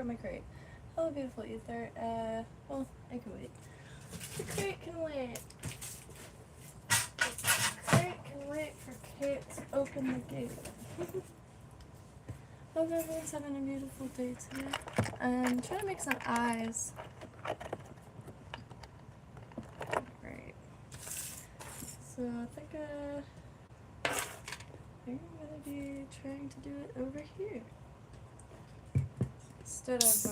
on my crate. Hello, beautiful ether. Well, I can wait. The crate can wait. The crate can wait for Kate to open the gate. Hope everyone's having a beautiful day today. I'm trying to make some eyes. Right. So I think I'm gonna be trying to do it over here instead of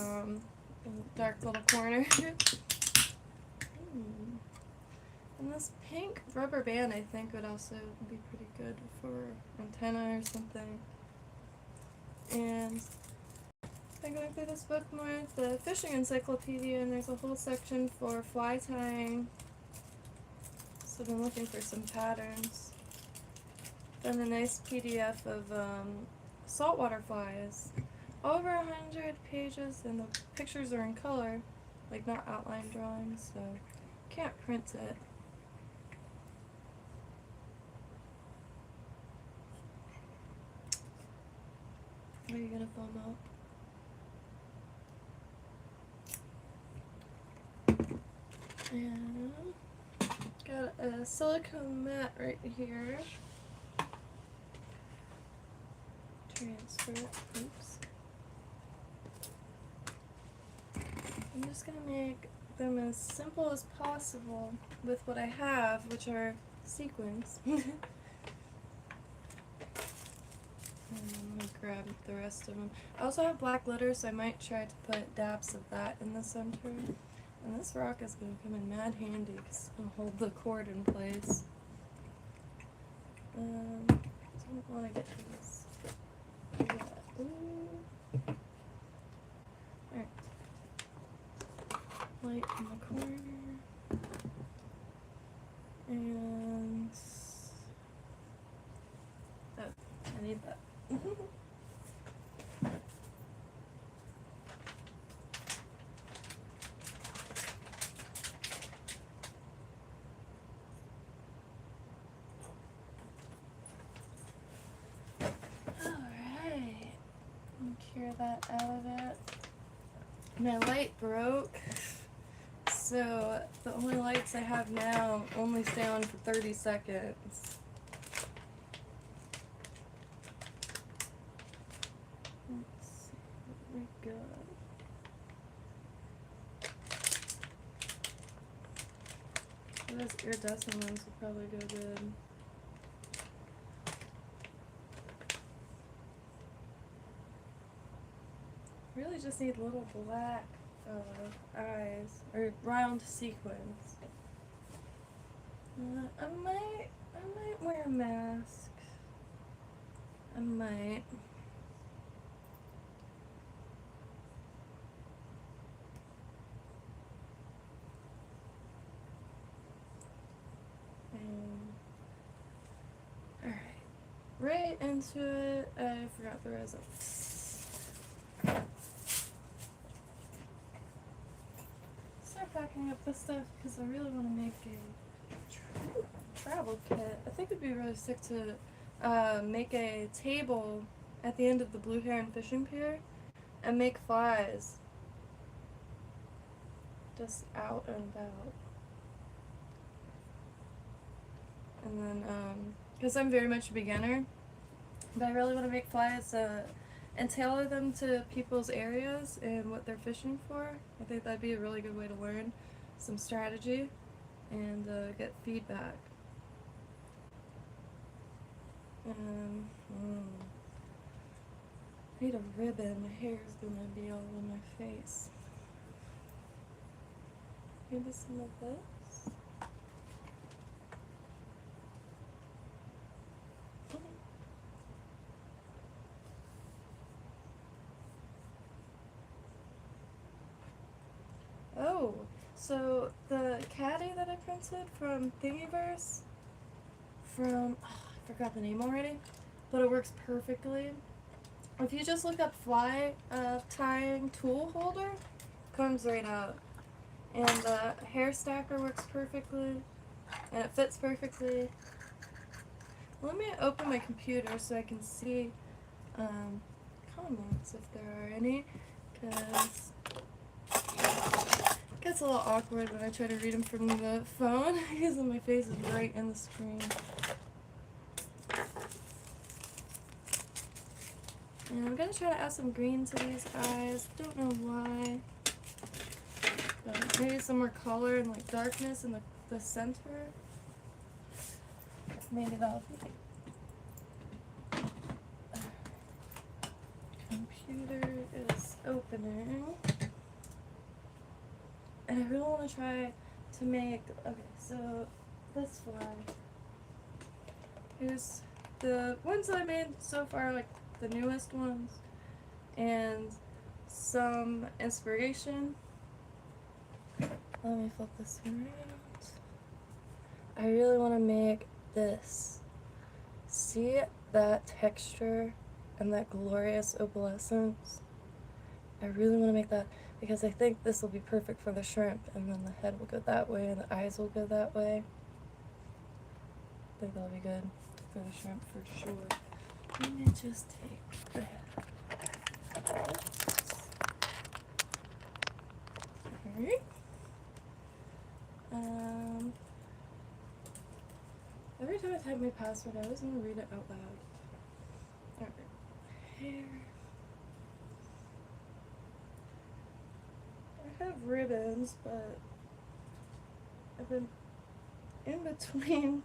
in a dark little corner. And this pink rubber band I think would also be pretty good for antenna or something. And I'm going through this book more, the fishing encyclopedia, and there's a whole section for fly tying. So I've been looking for some patterns. Then a nice PDF of saltwater flies. Over 100 pages, and the pictures are in color, like not outline drawings, so can't print it. Are you gonna film out? And got a silicone mat right here. Transfer it. Oops. I'm just gonna make them as simple as possible with what I have, which are sequins. I'm gonna grab the rest of them. I also have black glitter, so I might try to put dabs of that in the center. And this rock is gonna come in mad handy because it's gonna hold the cord in place. Don't want to get these. Yeah. Alright. Light in the corner. And oh, I need that. Alright. Cure that out of it. My light broke, so the only lights I have now only stay on for 30 seconds. Let's see what we got. Those iridescent ones will probably go good. Really just need little black eyes, or round sequins. I might wear a mask. I might. Alright. Right into it. I forgot the resin. Start packing up this stuff because I really want to make a travel kit. I think it'd be really sick to make a table at the end of the Blue Heron fishing pier and make flies just out and about. And then, because I'm very much a beginner, but I really want to make flies and tailor them to people's areas and what they're fishing for. I think that'd be a really good way to learn some strategy and get feedback. I need a ribbon. My hair is gonna be all in my face. Maybe some of this. Oh, so the caddy that I printed from Thingiverse, I forgot the name already, but it works perfectly. If you just look up fly tying tool holder, comes right out. And the hair stacker works perfectly, and it fits perfectly. Let me open my computer so I can see comments if there are any, because it gets a little awkward when I try to read them from the phone because my face is right in the screen. And I'm gonna try to add some green to these eyes. Don't know why. But maybe some more color and like darkness in the center. Maybe that'll be. Computer is opening. And I really want to try to make. Okay, so this flag. Here's the ones I made so far, like the newest ones, and some inspiration. Let me flip this around. I really want to make this. See that texture and that glorious opalescence? I really want to make that because I think this will be perfect for the shrimp, and then the head will go that way and the eyes will go that way. I think that'll be good for the shrimp for sure. Let me just take the Alright. Every time I type my password, I always want to read it out loud. Alright. Hair. I have ribbons, but I've been in between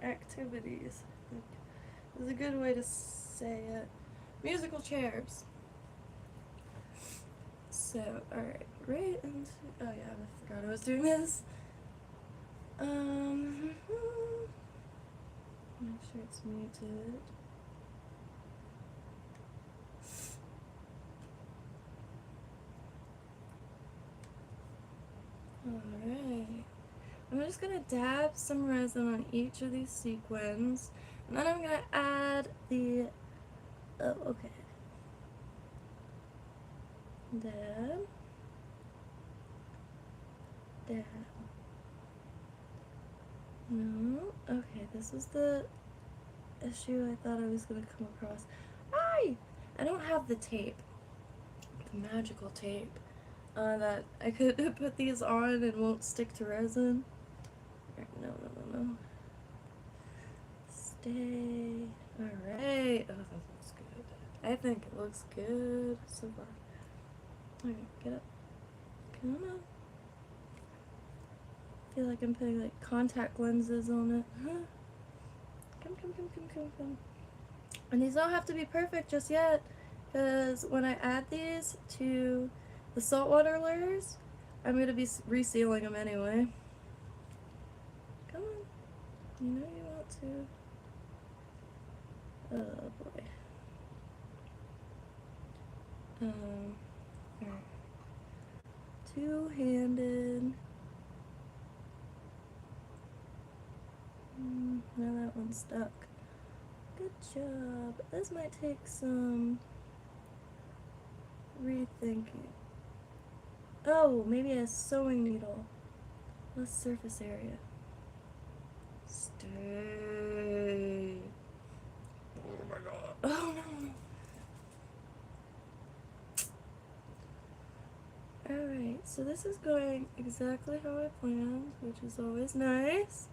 activities. Is a good way to say it. Musical chairs. So, alright, right into. Oh, yeah, I forgot I was doing this. Make sure it's muted. Alright. I'm just gonna dab some resin on each of these sequins. And then I'm gonna add the. Oh, okay. Dab. Dab. No. Okay, this was the issue I thought I was gonna come across. Ay! I don't have the tape. The magical tape. That I could put these on and won't stick to resin. No. Stay. Alright. Oh, that looks good. I think it looks good so far. Alright, get up. Come on. I feel like I'm putting like contact lenses on it. Huh? Come. And these don't have to be perfect just yet, because when I add these to the saltwater layers, I'm going to be resealing them anyway. Come on. You know you want to. Oh boy. Alright. Two-handed. Now that one's stuck. Good job. This might take some rethinking. Oh, maybe a sewing needle. Less surface area. Stay. Oh my god. Oh no. Alright, so this is going exactly how I planned, which is always nice.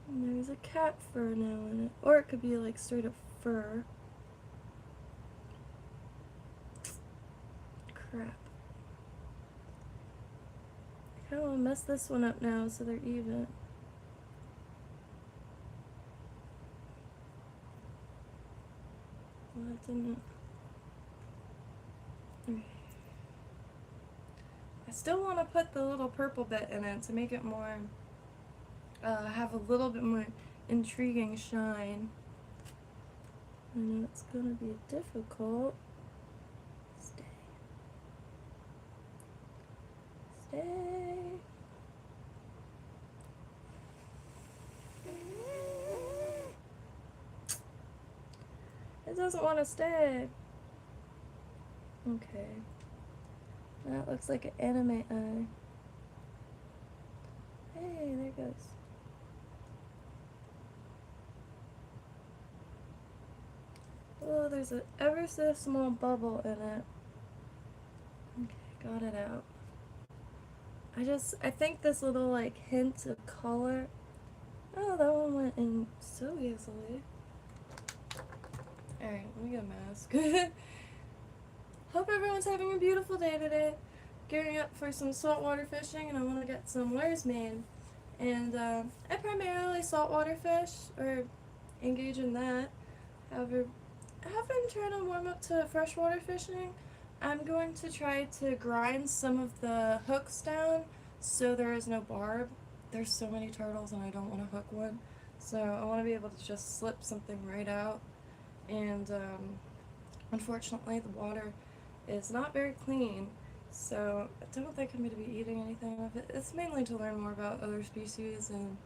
And there's a cat fur now in it. Or it could be like straight up fur. Crap. I kind of want to mess this one up now so they're even. Well, that didn't. I still want to put the little purple bit in it to make it more, have a little bit more intriguing shine. I know it's going to be difficult. Stay. It doesn't want to stay. Okay. That looks like an anime eye. Hey, there it goes. Oh, there's an ever so small bubble in it. Got it out. I think this little like hint of color. Oh, that one went in so easily. Alright, let me get a mask. Hope everyone's having a beautiful day today. Gearing up for some saltwater fishing, and I want to get some lures made. And I primarily saltwater fish, or engage in that. However, I have been trying to warm up to freshwater fishing. I'm going to try to grind some of the hooks down so there is no barb. There's so many turtles and I don't want to hook one. So I want to be able to just slip something right out. And unfortunately the water is not very clean, so I don't think I'm going to be eating anything of it. It's mainly to learn more about other species and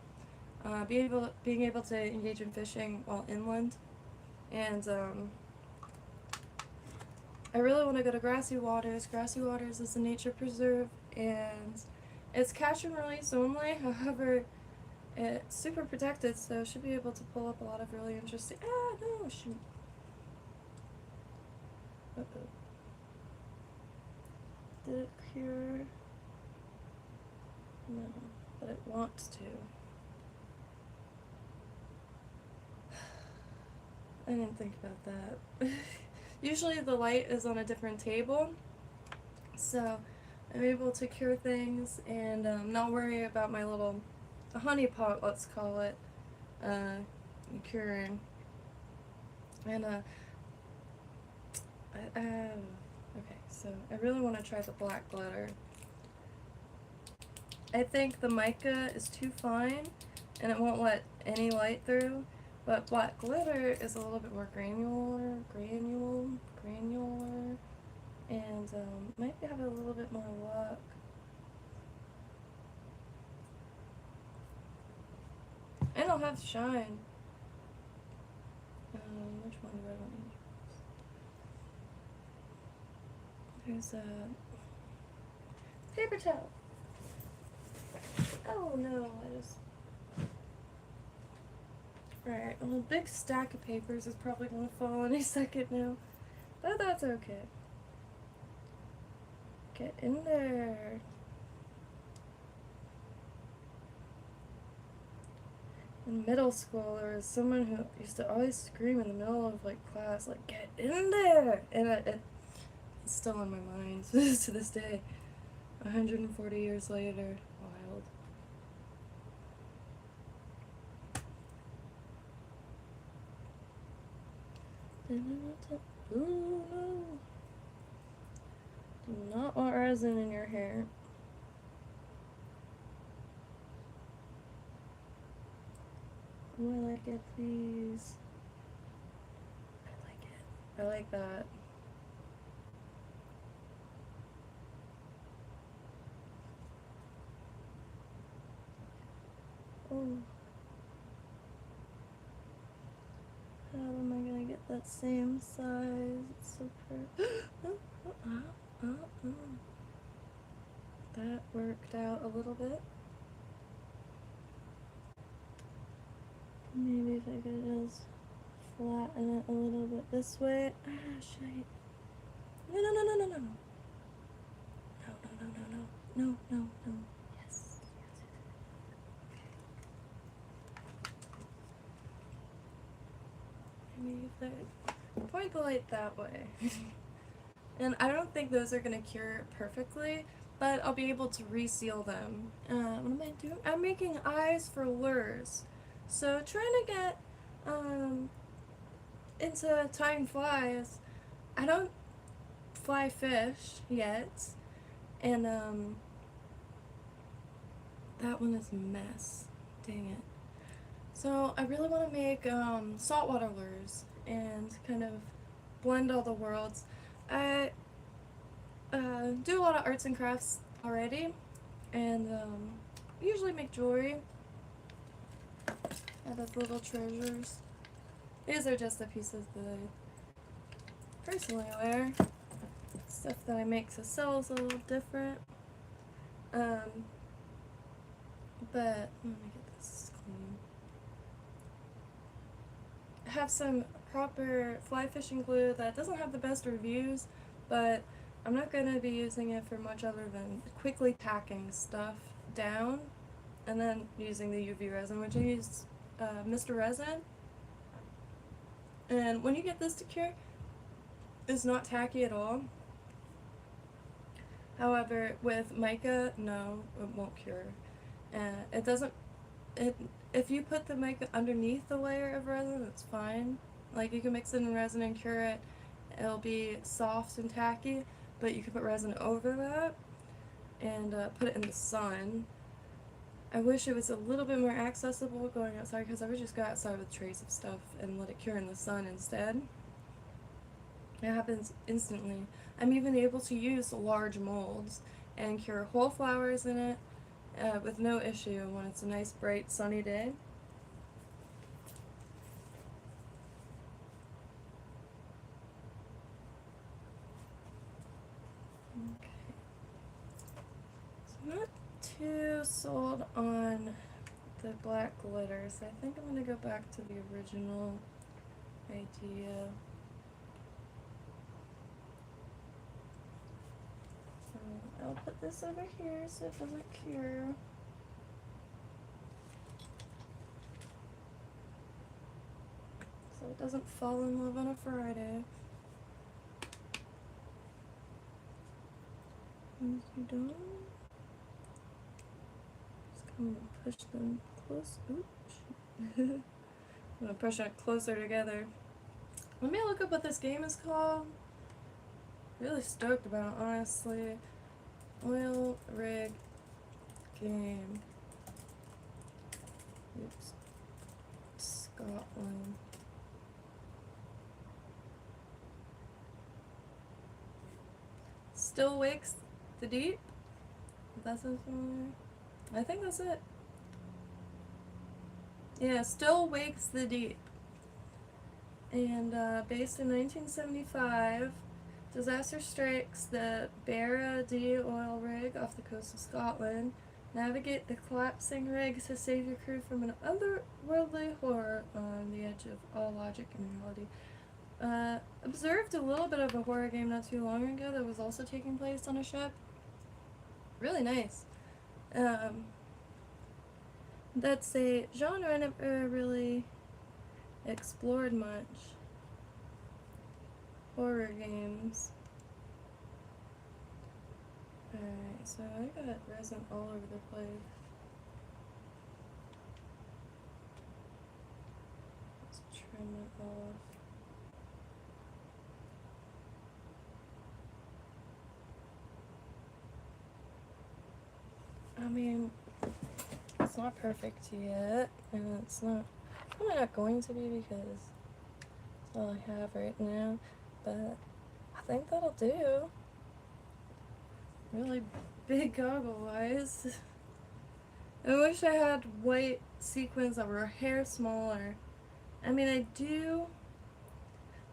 being able to engage in fishing while inland. And I really want to go to Grassy Waters. Grassy Waters is a nature preserve, and it's catch and release only. However, it's super protected, so should be able to pull up a lot of really interesting. Ah, no, shoot. Uh-oh. Did it cure? No, but it wants to. I didn't think about that. Usually the light is on a different table, so I'm able to cure things and not worry about my little honey pot, let's call it, curing. And okay, so I really want to try the black glitter. I think the mica is too fine and it won't let any light through, but black glitter is a little bit more granular, and might have a little bit more luck. And I'll have shine. Which one do I want to use? There's a paper towel. Oh no, I just... Alright, a big stack of papers is probably going to fall any second now. But that's okay. Get in there. In middle school, there was someone who used to always scream in the middle of like class, like, "Get in there!" And it's still in my mind to this day. 140 years later. Wild. Ooh, no. Do not want resin in your hair. Oh, I like it, please. I like it. I like that. Oh. How am I gonna get that same size? It's so perfect. That worked out a little bit. Maybe if I could just flatten it a little bit this way. Ah, shite. No. No. Yes. Maybe if I point the light that way. And I don't think those are going to cure perfectly, but I'll be able to reseal them. What am I doing? I'm making eyes for lures. So trying to get into tying flies. I don't fly fish yet, and that one is a mess. Dang it. So I really want to make saltwater lures and kind of blend all the worlds. I do a lot of arts and crafts already, and usually make jewelry out of little treasures. These are just the pieces that I personally wear. Stuff that I make to sell is a little different. But let me get this clean. I have some proper fly fishing glue that doesn't have the best reviews, but I'm not going to be using it for much other than quickly packing stuff down and then using the UV resin, which I use Mr. Resin. And when you get this to cure, it's not tacky at all. However, with mica, no, it won't cure. It doesn't, if you put the mica underneath the layer of resin, it's fine. Like, you can mix it in resin and cure it. It'll be soft and tacky, but you can put resin over that and put it in the sun. I wish it was a little bit more accessible going outside, because I would just go outside with trays of stuff and let it cure in the sun instead. It happens instantly. I'm even able to use large molds and cure whole flowers in it with no issue when it's a nice, bright, sunny day. Okay. So I'm not too sold on the black glitters. I think I'm going to go back to the original idea. I'll put this over here so it doesn't cure. So it doesn't fall in love on a Friday. Once you're done, just come and push them close. Oops. I'm gonna push it closer together. Let me look up what this game is called. Really stoked about it, honestly. Oil rig game. Oops. Scotland. Still wakes the deep. That's what I think that's it. Yeah, still wakes the deep. And based in 1975, disaster strikes the Barra D oil rig off the coast of Scotland. Navigate the collapsing rig to save your crew from an otherworldly horror on the edge of all logic and reality. Observed a little bit of a horror game not too long ago that was also taking place on a ship. Really nice. That's a genre I never really explored much. Horror games. Alright, so I got resin all over the place. Let's trim it off. I mean, it's not perfect yet, and it's probably not going to be because it's all I have right now, but I think that'll do. Really big goggle eyes. I wish I had white sequins that were a hair smaller. I mean, I do,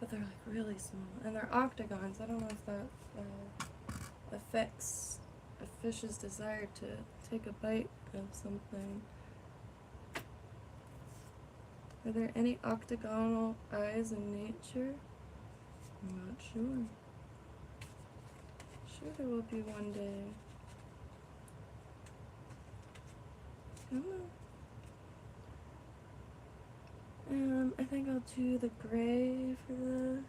but they're like really small, and they're octagons. I don't know if that affects a fish's desire to take a bite of something. Are there any octagonal eyes in nature? I'm not sure. Sure there will be one day. Come on. I think I'll do the gray for this.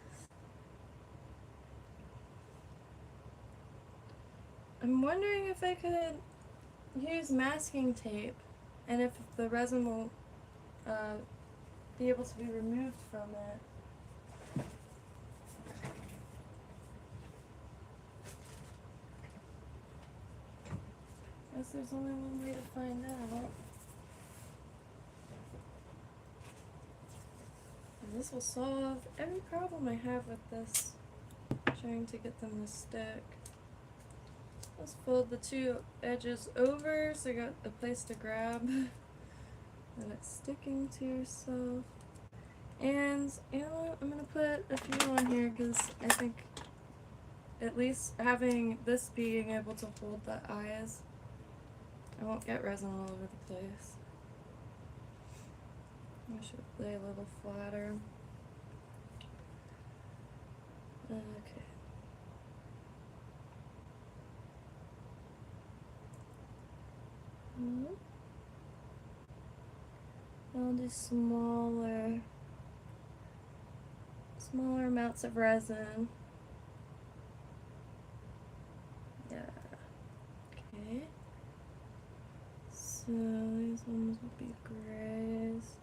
I'm wondering if I could use masking tape and if the resin will be able to be removed from it. Guess there's only one way to find out. And this will solve every problem I have with this, trying to get them to stick. Let's fold the two edges over so you got a place to grab and it's sticking to yourself. And you know what, I'm gonna put a few on here because I think at least having this being able to hold the eyes, I won't get resin all over the place. I should lay a little flatter. Okay. I'll do smaller amounts of resin. Yeah. Okay. So these ones will be grays.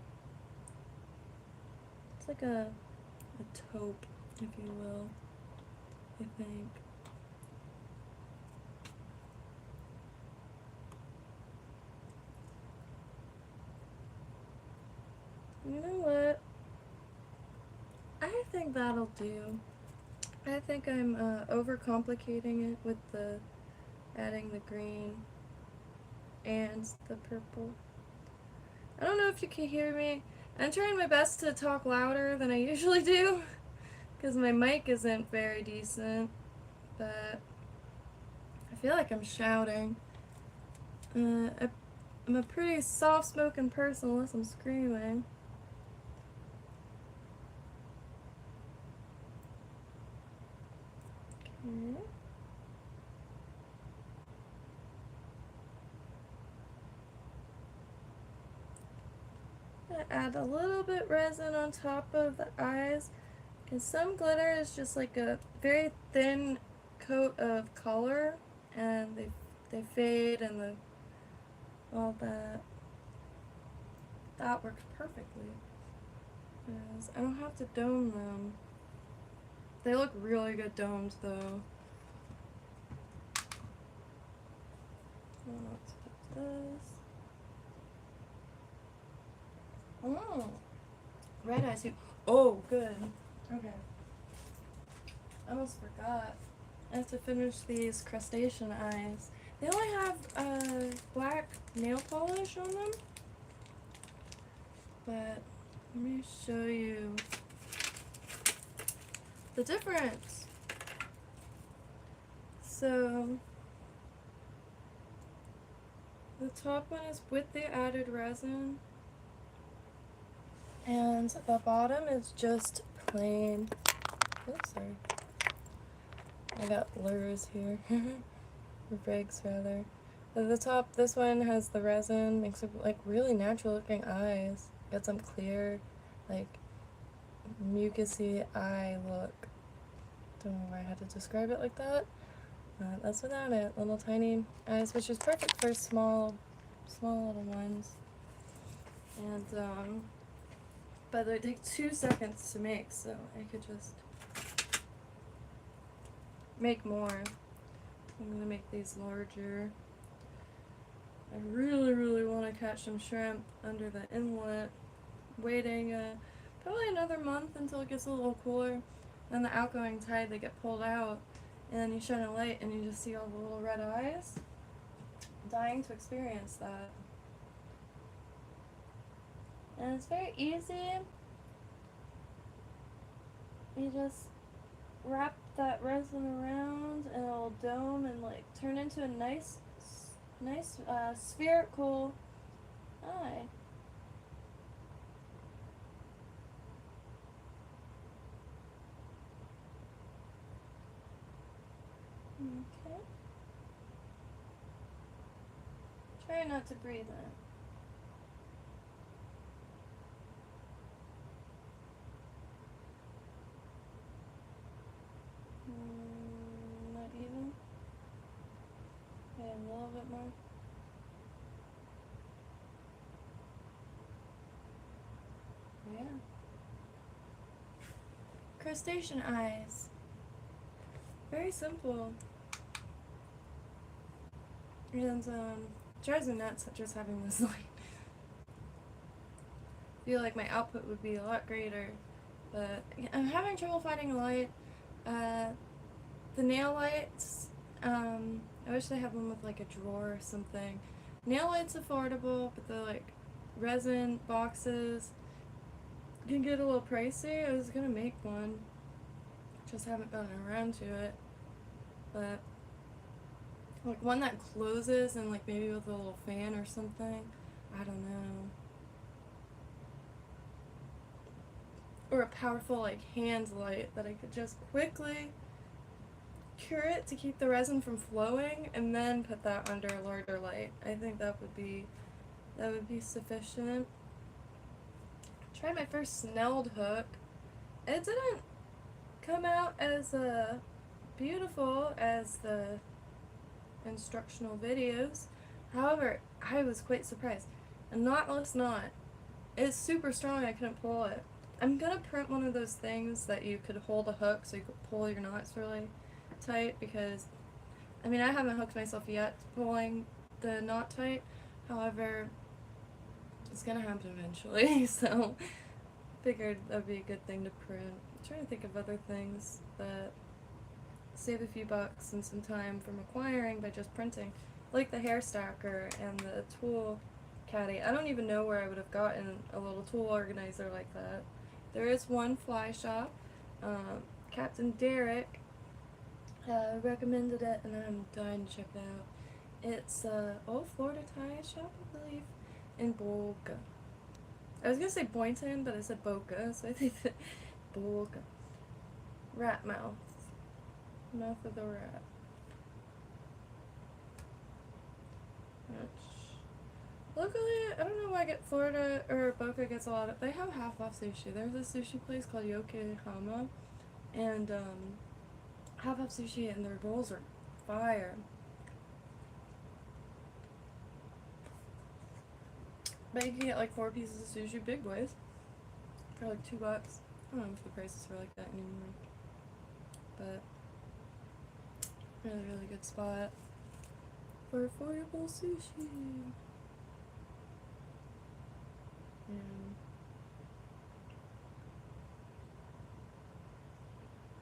It's like a taupe, if you will, I think. You know what? I think that'll do. I think I'm overcomplicating it with the adding the green and the purple. I don't know if you can hear me. I'm trying my best to talk louder than I usually do because my mic isn't very decent, but I feel like I'm shouting. I'm a pretty soft-spoken person unless I'm screaming. Okay. Add a little bit resin on top of the eyes, because some glitter is just like a very thin coat of color, and they fade and all that. That works perfectly, because I don't have to dome them. They look really good domed though. Let's put this. Oh, red eyes too. Oh, good. Okay. I almost forgot. I have to finish these crustacean eyes. They only have black nail polish on them. But let me show you the difference. So the top one is with the added resin, and the bottom is just plain. Oops, sorry. I got lures here. Or breaks rather. At the top, this one has the resin, makes it like really natural looking eyes. Got some clear, like mucusy eye look. Don't know why I had to describe it like that. That's without it. Little tiny eyes, which is perfect for small little ones. And but they take 2 seconds to make, so I could just make more. I'm gonna make these larger. I really want to catch some shrimp under the inlet. Waiting probably another month until it gets a little cooler. Then the outgoing tide, they get pulled out, and then you shine a light and you just see all the little red eyes. Dying to experience that. And it's very easy. You just wrap that resin around and it'll dome and like turn into a nice spherical eye. Okay. Try not to breathe in. Not even. Okay, a little bit more. Yeah. Crustacean eyes. Very simple. And drives me nuts just having this light. I feel like my output would be a lot greater, but I'm having trouble finding a light. The nail lights, I wish they had one with like a drawer or something. Nail lights affordable, but the like resin boxes can get a little pricey. I was gonna make one, just haven't gotten around to it. But like one that closes and like maybe with a little fan or something, I don't know. Or a powerful like hand light that I could just quickly cure it to keep the resin from flowing and then put that under a larger light. I think that would be sufficient. tried my first snelled hook. It didn't come out as beautiful as the instructional videos. However, I was quite surprised. A knotless knot. It's super strong, I couldn't pull it. I'm gonna print one of those things that you could hold a hook so you could pull your knots really tight, because, I mean, I haven't hooked myself yet pulling the knot tight. However, it's gonna happen eventually, so figured that would be a good thing to print. I'm trying to think of other things that save a few bucks and some time from acquiring by just printing, like the hair stacker and the tool caddy. I don't even know where I would have gotten a little tool organizer like that. There is one fly shop. Captain Derek recommended it, and I'm dying to check it out. It's old Florida tie shop, I believe, in Boca. I was gonna say Boynton, but I said Boca, so I think that Boca. Rat mouth. Mouth of the rat. Luckily, I don't know why Florida or Boca gets a lot of. They have half off sushi. There's a sushi place called Yokohama, and half off sushi, and their rolls are fire. But you can get like 4 pieces of sushi, big boys, for like $2. I don't know if the prices are like that anymore. But really, really good spot for affordable sushi.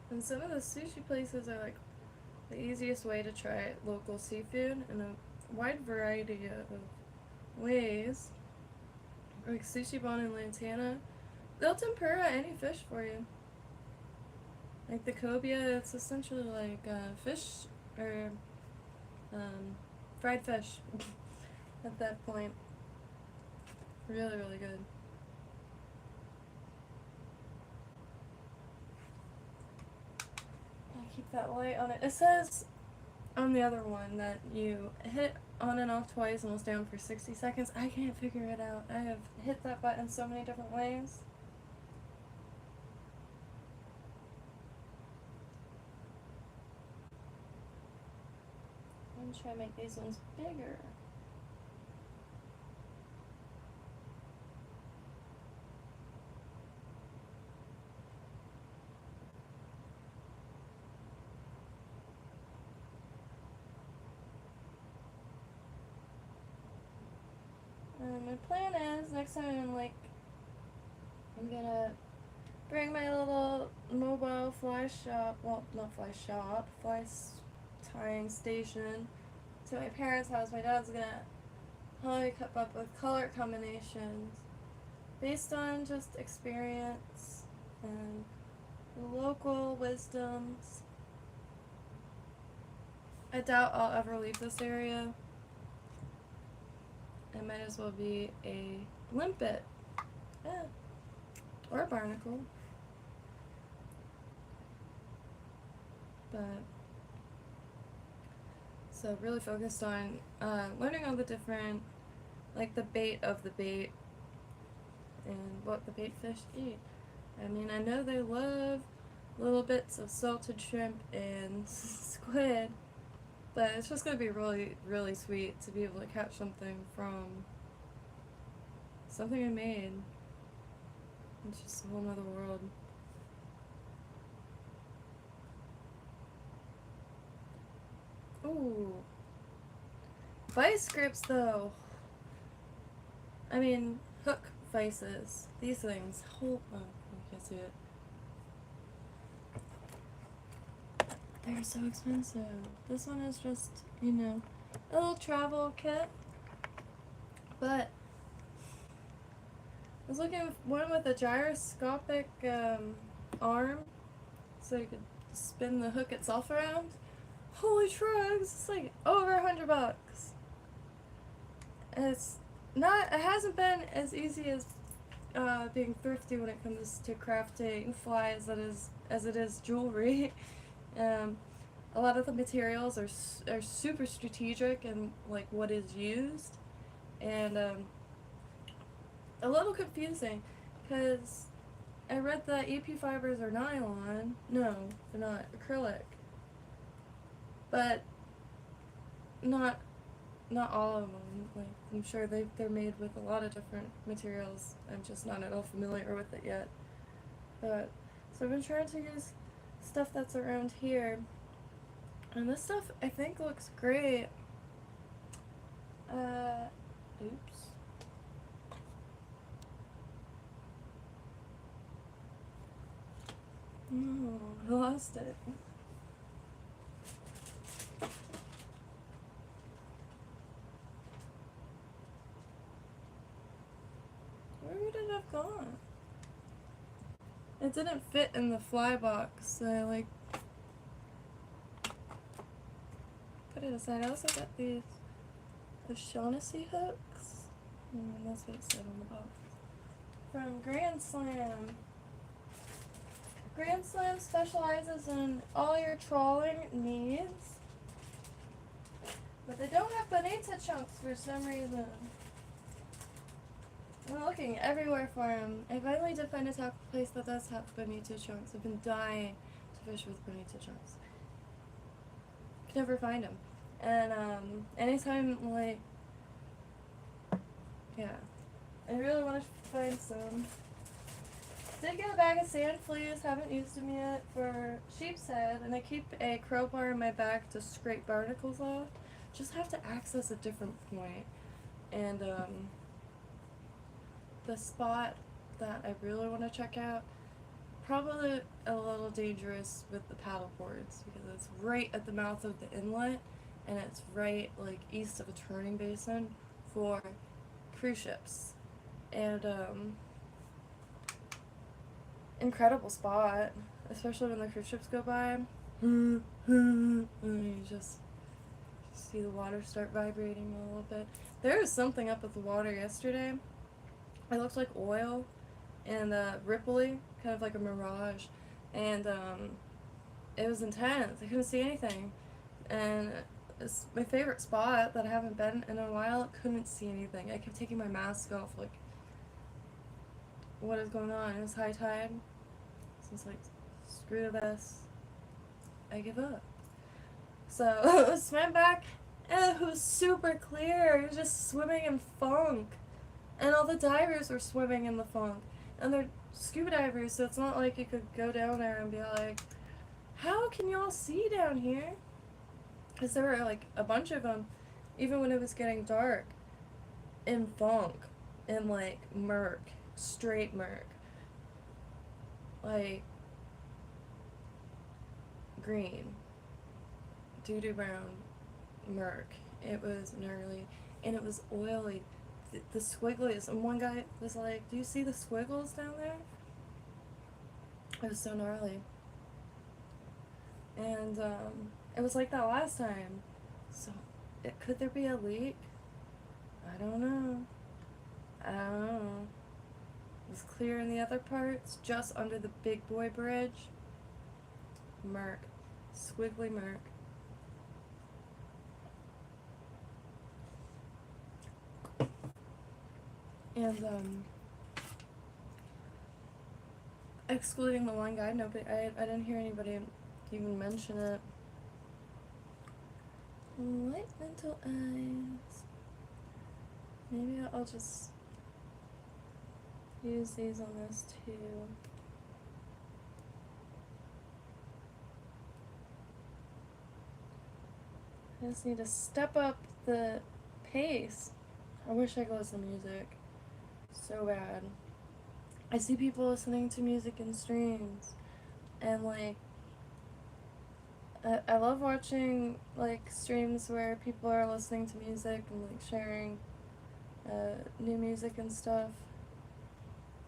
And some of the sushi places are like the easiest way to try local seafood in a wide variety of ways. Like Sushi Bon in Lantana, they'll tempura any fish for you. Like the cobia, it's essentially like fish or fried fish at that point. Really, really good. I'll keep that light on it. It says on the other one that you hit on and off twice and will stay on for 60 seconds. I can't figure it out. I have hit that button so many different ways. I'm gonna try to make these ones bigger. My plan is next time I'm gonna bring my little mobile fly shop, well, not fly shop, tying station to my parents' house. My dad's gonna probably come up with color combinations based on just experience and local wisdoms. I doubt I'll ever leave this area. It might as well be a limpet. Yeah. Or a barnacle. But, so really focused on learning all the different, like the bait of the bait and what the bait fish eat. I mean, I know they love little bits of salted shrimp and squid, but it's just going to be really, really sweet to be able to catch something from something I made. It's just a whole nother world. Ooh. Vice grips, though. I mean, hook vices. These things. Oh, you can't see it. They're so expensive. This one is just, you know, a little travel kit. But I was looking for one with a gyroscopic arm, so you could spin the hook itself around. Holy trucks! It's like over $100. And it's not. It hasn't been as easy as being thrifty when it comes to crafting flies as it is jewelry. A lot of the materials are super strategic in like what is used, and a little confusing because I read that EP fibers are nylon. No, they're not. Acrylic. But not all of them. Like, I'm sure they're made with a lot of different materials. I'm just not at all familiar with it yet. But so I've been trying to use stuff that's around here, and this stuff I think looks great. Oops. No, I lost it. Where would it have gone? It didn't fit in the fly box, so I like put it aside. I also got these O'Shaughnessy hooks. That's what it said on the box. From Grand Slam. Grand Slam specializes in all your trawling needs, but they don't have bonita chunks for some reason. I'm looking everywhere for them. I finally did find a tackle place that does have bonita chunks. I've been dying to fish with bonita chunks. Could never find them. And anytime, like, yeah, I really want to find some. Did get a bag of sand fleas, haven't used them yet, for sheep's head, and I keep a crowbar in my back to scrape barnacles off. Just have to access a different point. And the spot that I really want to check out, probably a little dangerous with the paddle boards, because it's right at the mouth of the inlet, and it's right like east of a turning basin for cruise ships. And incredible spot, especially when the cruise ships go by. And you just see the water start vibrating a little bit. There was something up with the water yesterday. It looked like oil and ripply, kind of like a mirage. And it was intense. I couldn't see anything. And it's my favorite spot that I haven't been in a while. Couldn't see anything. I kept taking my mask off, like, what is going on? It was high tide. So it's like, screw this. I give up. So swam back, and it was super clear. It was just swimming in funk. And all the divers were swimming in the funk. And they're scuba divers, so it's not like you could go down there and be like, how can y'all see down here? Because there were like a bunch of them, even when it was getting dark, in funk, in like murk, straight murk. Like green, doo-doo brown murk. It was gnarly, and it was oily. The squigglies, and one guy was like, do you see the squiggles down there? It was so gnarly. And it was like that last time. So could there be a leak? I don't know. It was clear in the other parts, just under the big boy bridge. Murk. Squiggly murk. And excluding the one guy, nobody, I didn't hear anybody even mention it. Light mental eyes. Maybe I'll just use these on this too. I just need to step up the pace. I wish I could listen to music so bad. I see people listening to music in streams, and like, I love watching like streams where people are listening to music and like sharing new music and stuff.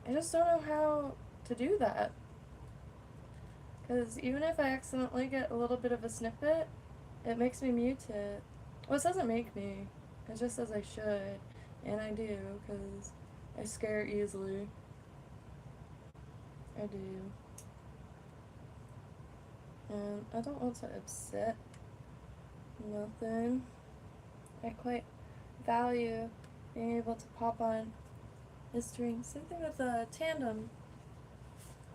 I just don't know how to do that, because even if I accidentally get a little bit of a snippet, it makes me mute it. Well, it doesn't make me, it just says I should, and I do, because I scare easily. I do. And I don't want to upset nothing. I quite value being able to pop on mystery. Same thing with tandem.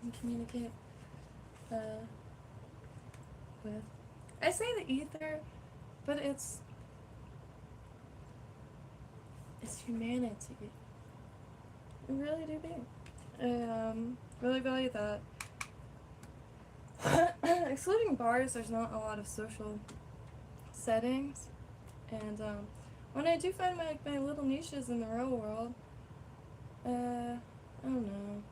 And communicate with. I say the ether, but it's humanity. I really do think. I really value that. Excluding bars, there's not a lot of social settings, and when I do find my little niches in the real world, I don't know.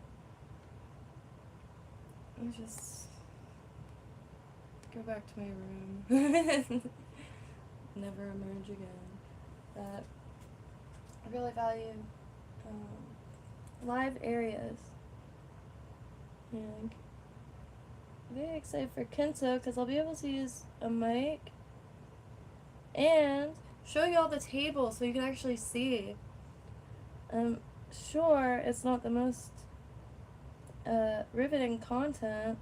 I just go back to my room. Never emerge again. That I really value live areas. And I'm very excited for Kento because I'll be able to use a mic and show you all the tables so you can actually see. Sure, it's not the most riveting content,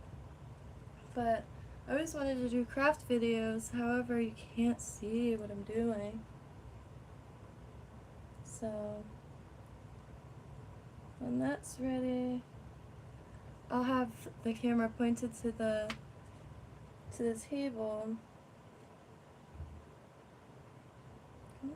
but I always wanted to do craft videos, however you can't see what I'm doing. So when that's ready, I'll have the camera pointed to the table. Come on.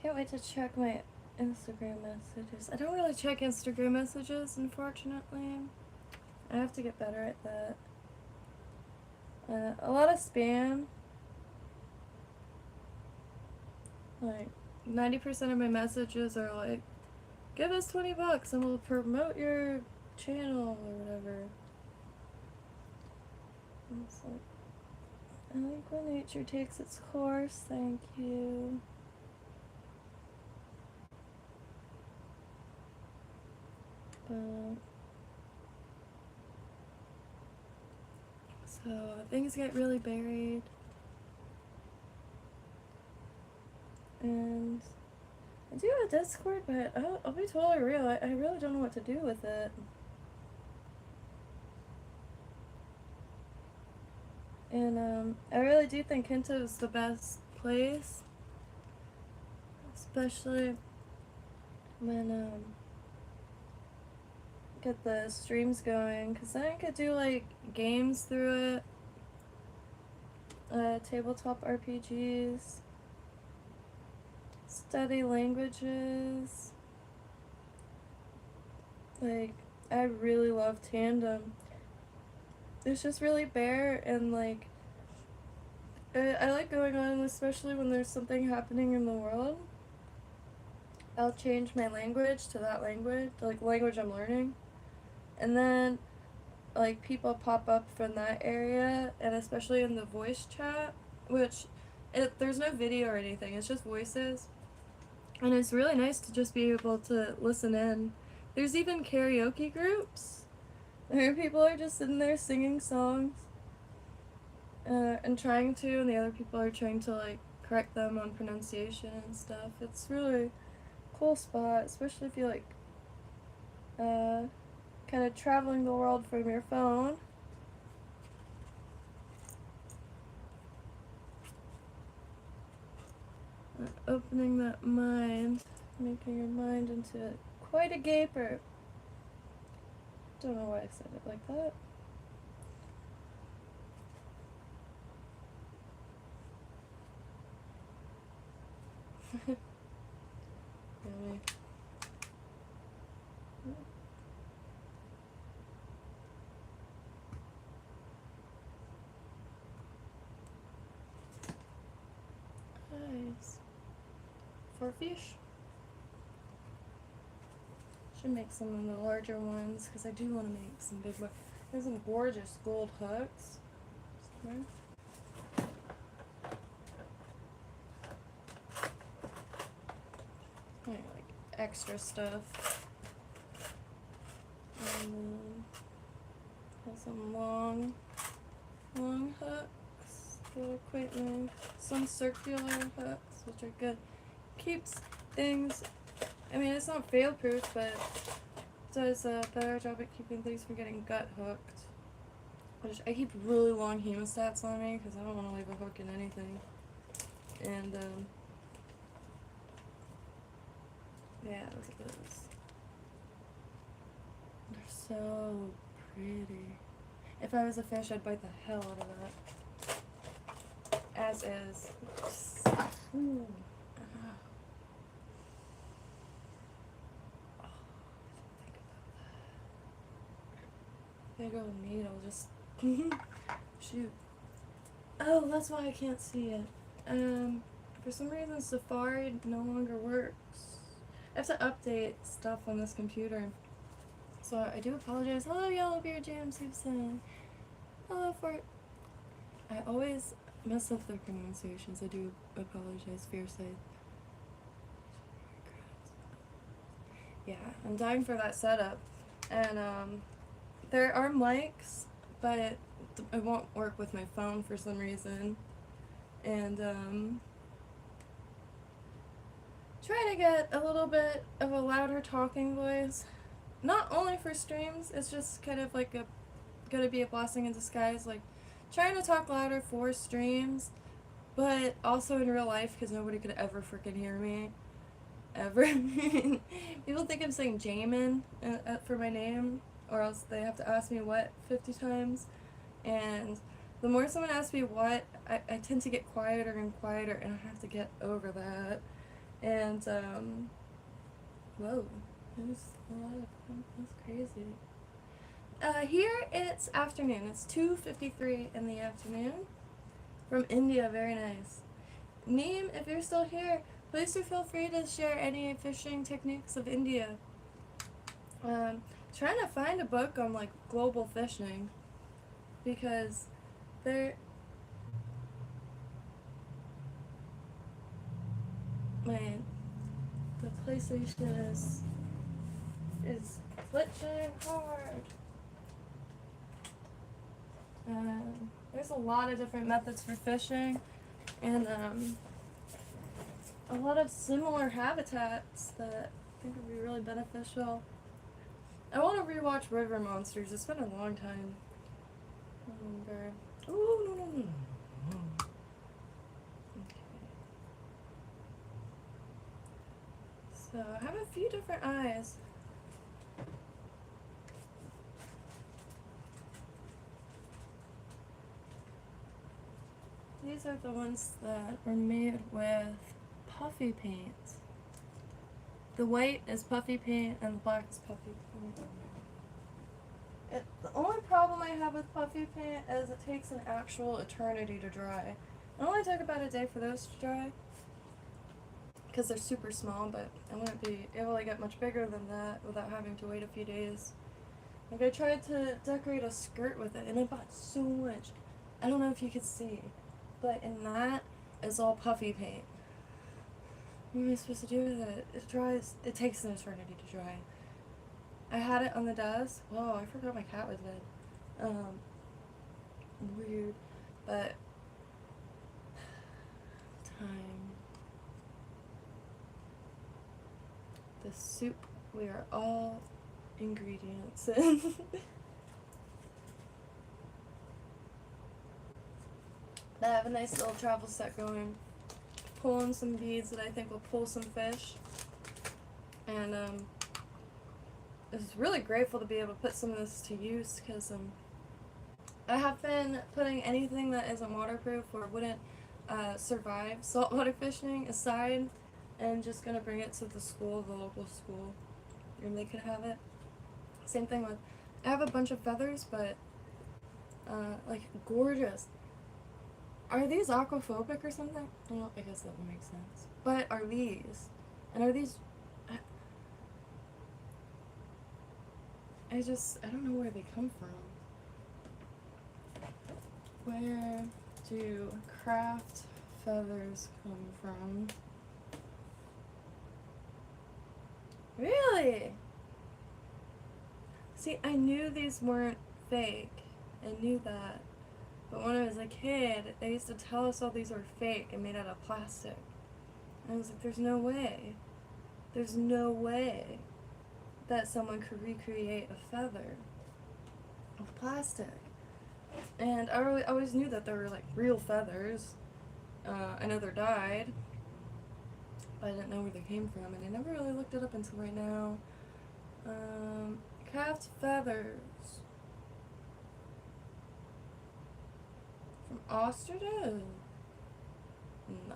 Can't wait to check my Instagram messages. I don't really check Instagram messages, unfortunately. I have to get better at that. A lot of spam. Like, 90% of my messages are like, give us $20 and we'll promote your channel or whatever. And it's like, I think when nature takes its course, thank you. So things get really buried, and I do have a Discord, but I'll be totally real, I really don't know what to do with it. And I really do think Kento is the best place, especially when get the streams going, because then I could do like games through it, tabletop RPGs, study languages. Like, I really love tandem. It's just really bare, and like I like going on, especially when there's something happening in the world. I'll change my language to that language, like language I'm learning, and then like people pop up from that area, and especially in the voice chat, which there's no video or anything, it's just voices, and it's really nice to just be able to listen in. There's even karaoke groups where people are just sitting there singing songs and trying to, and the other people are trying to like correct them on pronunciation and stuff. It's really cool spot, especially if you like kind of traveling the world from your phone. Opening that mind, making your mind into quite a gaper. Don't know why I said it like that. Really. Nice. For fish. Should make some of the larger ones, because I do want to make some big ones. There's some gorgeous gold hooks. Like extra stuff. And then have some long hooks. the quaint name. Some circular hooks, which are good. Keeps things, I mean, it's not fail proof, but does a better job at keeping things from getting gut hooked. Which I keep really long hemostats on me because I don't want to leave a hook in anything. And, yeah, look at those. They're so pretty. If I was a fish, I'd bite the hell out of that. As is. Ooh. Big old needle, just shoot. Oh, that's why I can't see it. For some reason Safari no longer works. I have to update stuff on this computer. So I do apologize. Hello, Yellowbeard Jam Simpson. Hello, Fort. I always mess up their pronunciations. I do apologize fiercely. Yeah, I'm dying for that setup. And, there are mics, but it won't work with my phone for some reason. And, trying to get a little bit of a louder talking voice. Not only for streams, it's just kind of like gonna be a blessing in disguise. Like, trying to talk louder for streams, but also in real life, because nobody could ever freaking hear me. Ever. People think I'm saying Jamin for my name, or else they have to ask me what 50 times. And the more someone asks me what, I tend to get quieter and quieter, and I have to get over that. And, whoa, there's a lot of, that's crazy. Here it's afternoon. It's 2:53 in the afternoon. From India, very nice. Neem, if you're still here, please do feel free to share any fishing techniques of India. Trying to find a book on, like, global fishing, because man, the PlayStation is glitching hard. There's a lot of different methods for fishing, and a lot of similar habitats that I think would be really beneficial. I want to rewatch River Monsters. It's been a long time. Ooh, no. Okay. So I have a few different eyes. These are the ones that were made with puffy paint. The white is puffy paint and the black is puffy paint. The only problem I have with puffy paint is it takes an actual eternity to dry. It only took about a day for those to dry, because they're super small, but I wouldn't be able to get much bigger than that without having to wait a few days. Like, I tried to decorate a skirt with it, and I bought so much. I don't know if you could see, but in that is all puffy paint. What am I supposed to do with it? It dries. It takes an eternity to dry. I had it on the desk. Whoa, I forgot my cat was dead. Weird. But time. The soup. We are all ingredients in. I have a nice little travel set going. Pulling some beads that I think will pull some fish. And I was really grateful to be able to put some of this to use, because I have been putting anything that isn't waterproof or wouldn't survive saltwater fishing aside, and just gonna bring it to the school, the local school, and they could have it. Same thing with, I have a bunch of feathers, but like, gorgeous. Are these aquaphobic or something? Well, I guess that would make sense. But are these? And are these... I don't know where they come from. Where do craft feathers come from? Really? See, I knew these weren't fake. I knew that. But when I was a kid, they used to tell us all these were fake and made out of plastic. And I was like, there's no way. There's no way that someone could recreate a feather of plastic. And I always knew that there were like real feathers. I know they're dyed, but I didn't know where they came from, and I never really looked it up until right now. Craft feathers from ostriches? Nah.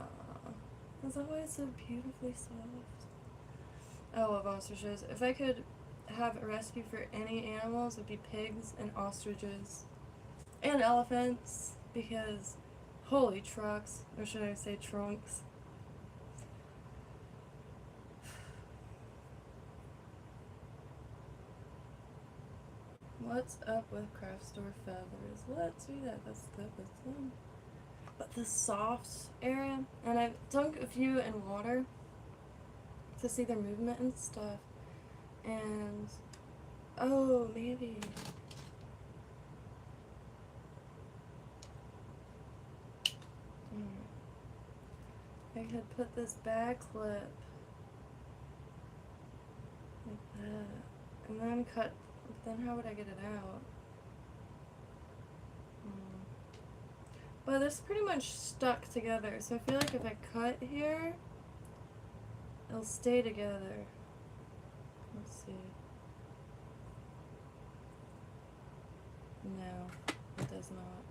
Is that why it's so beautifully soft? I love ostriches. If I could have a recipe for any animals, it would be pigs and ostriches. And elephants, because holy trucks, or should I say trunks. What's up with craft store feathers? Let's read that. That's them. But the soft area, and I've dunked a few in water to see their movement and stuff. And oh, maybe. I could put this bag clip like that, and then cut. Then how would I get it out? But it's pretty much stuck together, so I feel like if I cut here, it'll stay together. Let's see. No, it does not.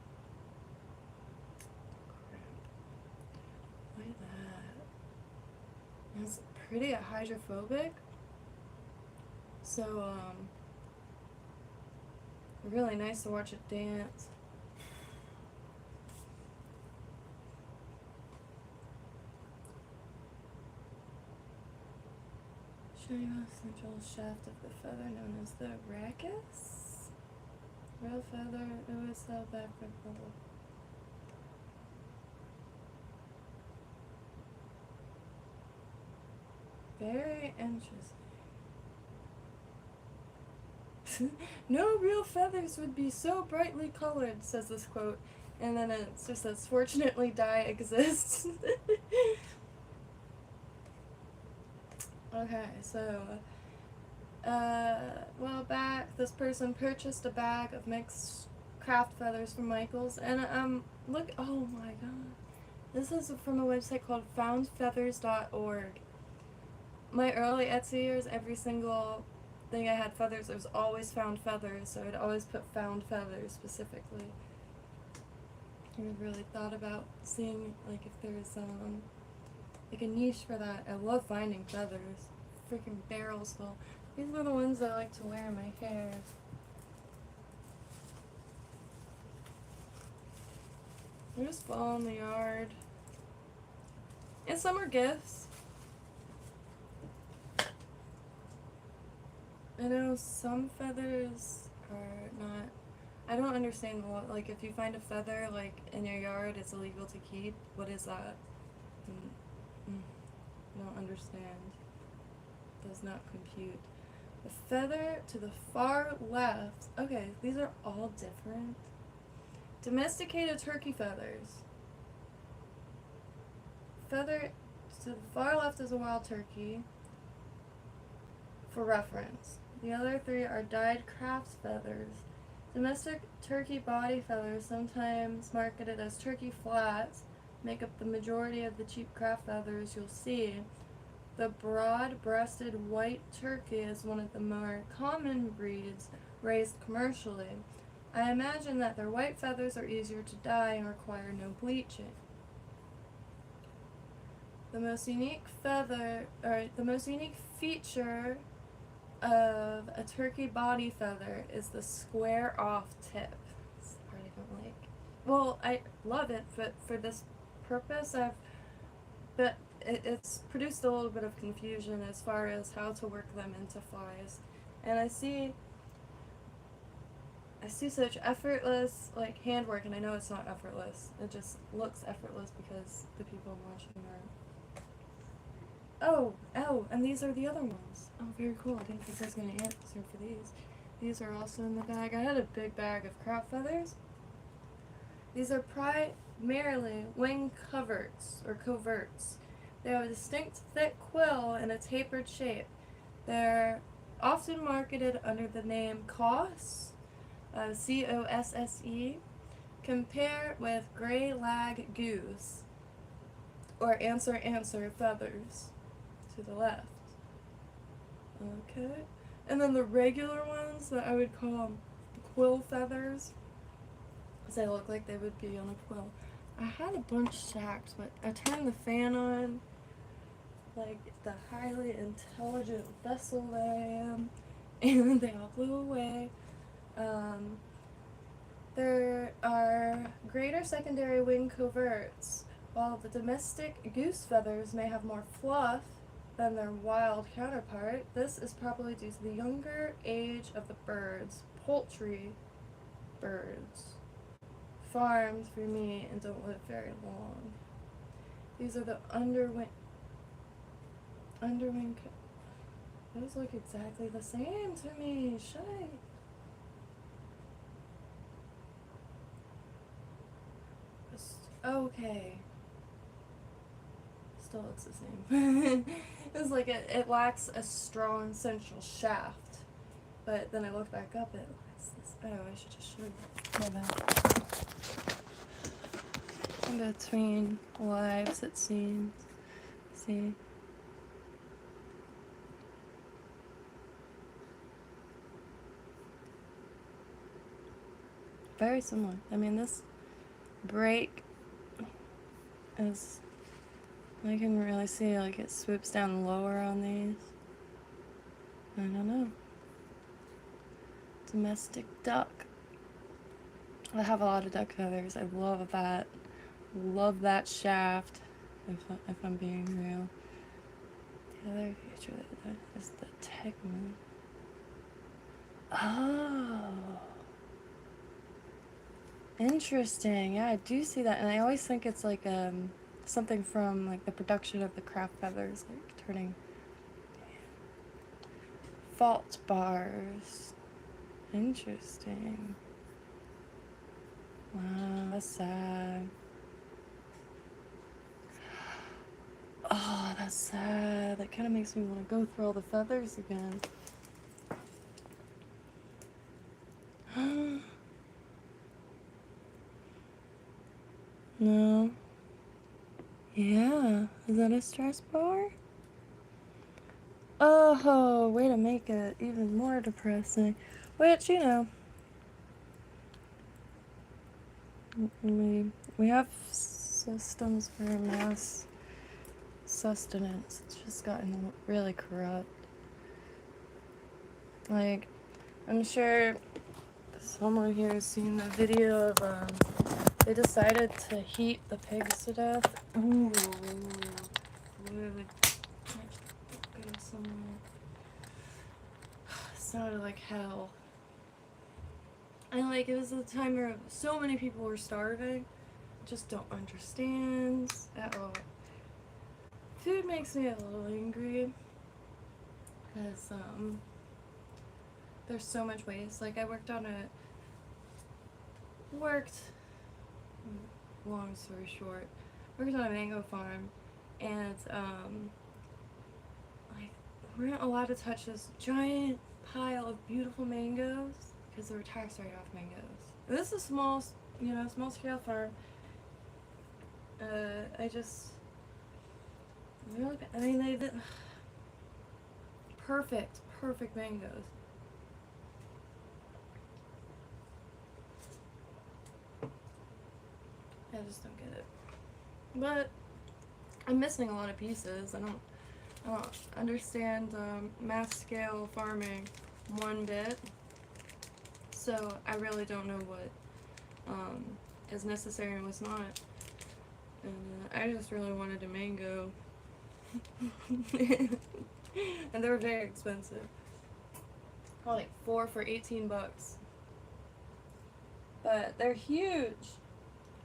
Crap. Look at that. It's pretty hydrophobic. So, really nice to watch it dance. Show you a central shaft of the feather known as the rachis. Real feather, it was held back by bubble. Very interesting. No real feathers would be so brightly colored, says this quote. And then it just says, fortunately dye exists. Okay, so, a while back, this person purchased a bag of mixed craft feathers from Michael's, and, look, oh my god. This is from a website called foundfeathers.org. My early Etsy years, every single thing I had feathers, it was always found feathers, so I'd always put found feathers specifically. I really thought about seeing, like, if there's, like a niche for that. I love finding feathers. Freaking barrels full. These are the ones I like to wear in my hair. They just fall in the yard. And some are gifts. I know some feathers are not. I don't understand the law. Like, if you find a feather, like, in your yard, it's illegal to keep. What is that? I don't understand. Does not compute. The feather to the far left. Okay, these are all different. Domesticated turkey feathers. Feather to the far left is a wild turkey. For reference. The other three are dyed craft feathers. Domestic turkey body feathers, sometimes marketed as turkey flats, make up the majority of the cheap craft feathers you'll see. The broad-breasted white turkey is one of the more common breeds raised commercially. I imagine that their white feathers are easier to dye and require no bleaching. The most unique feature of a turkey body feather is the square off tip. That's the part I don't like. Well, I love it, but for this purpose, it's produced a little bit of confusion as far as how to work them into flies. And I see such effortless, like, handwork, and I know it's not effortless. It just looks effortless because the people watching are... Oh, and these are the other ones. Oh, very cool. I didn't think I was going to answer for these. These are also in the bag. I had a big bag of craft feathers, These are primarily wing coverts or coverts. They have a distinct thick quill and a tapered shape. They're often marketed under the name Cosse, Cosse. Compare with gray lag goose or answer feathers to the left. Okay. And then the regular ones that I would call quill feathers, because they look like they would be on a quill. I had a bunch stacked, but I turned the fan on, like the highly intelligent vessel that I am, and they all flew away. There are greater secondary wing coverts. While the domestic goose feathers may have more fluff than their wild counterpart, this is probably due to the younger age of the birds. Poultry birds farmed for meat and don't live very long. These are the underwing. Those look exactly the same to me. Shite. Okay. Still looks the same. It's like it lacks a strong central shaft. But then I look back up, it lacks this. Oh, I should just show you. My bad. In between lives, it seems. See? Very similar. I mean, this break is, I can really see, like, it swoops down lower on these. I don't know. Domestic duck. I have a lot of duck feathers. I love that. Love that shaft, if I'm being real. The other feature that is the tegment. Oh. Interesting. Yeah, I do see that. And I always think it's like something from like the production of the craft feathers, like turning fault bars. Interesting. Wow, that's sad. Oh, that's sad. That kind of makes me want to go through all the feathers again. No. Yeah. Is that a stress bar? Oh, way to make it even more depressing. Which, you know, we have systems for mass sustenance. It's just gotten really corrupt. Like, I'm sure someone here has seen the video of, they decided to heat the pigs to death. Ooh. Go somewhere. Sounded like hell. And like, it was a time where so many people were starving. Just don't understand at all. Food makes me a little angry. Because, there's so much waste. Like, I long story short, worked on a mango farm, and, like, we weren't allowed to touch this giant pile of beautiful mangoes, because they were tax write-off mangoes. And this is a small scale farm. They did perfect mangoes. I just don't get it. But I'm missing a lot of pieces. I don't understand mass scale farming one bit. So I really don't know what is necessary and what's not. And I just really wanted a mango. And they were very expensive. Like 4 for $18. But they're huge.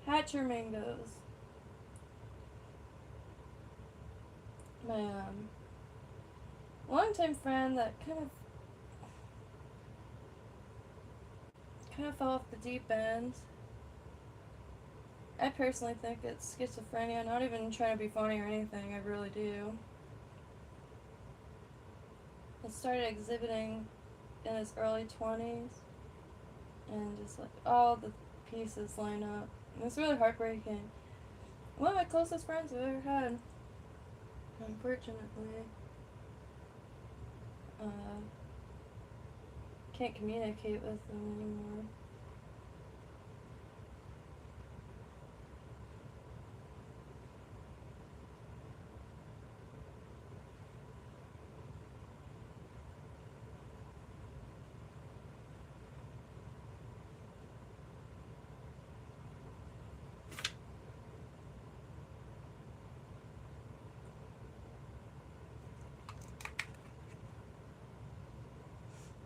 Hatcher mangoes. My longtime friend that kind of fell off the deep end. I personally think it's schizophrenia. Not even trying to be funny or anything. I really do. It started exhibiting in his early 20s, and just like all the pieces line up. And it's really heartbreaking. One of my closest friends I've ever had, unfortunately, can't communicate with them anymore.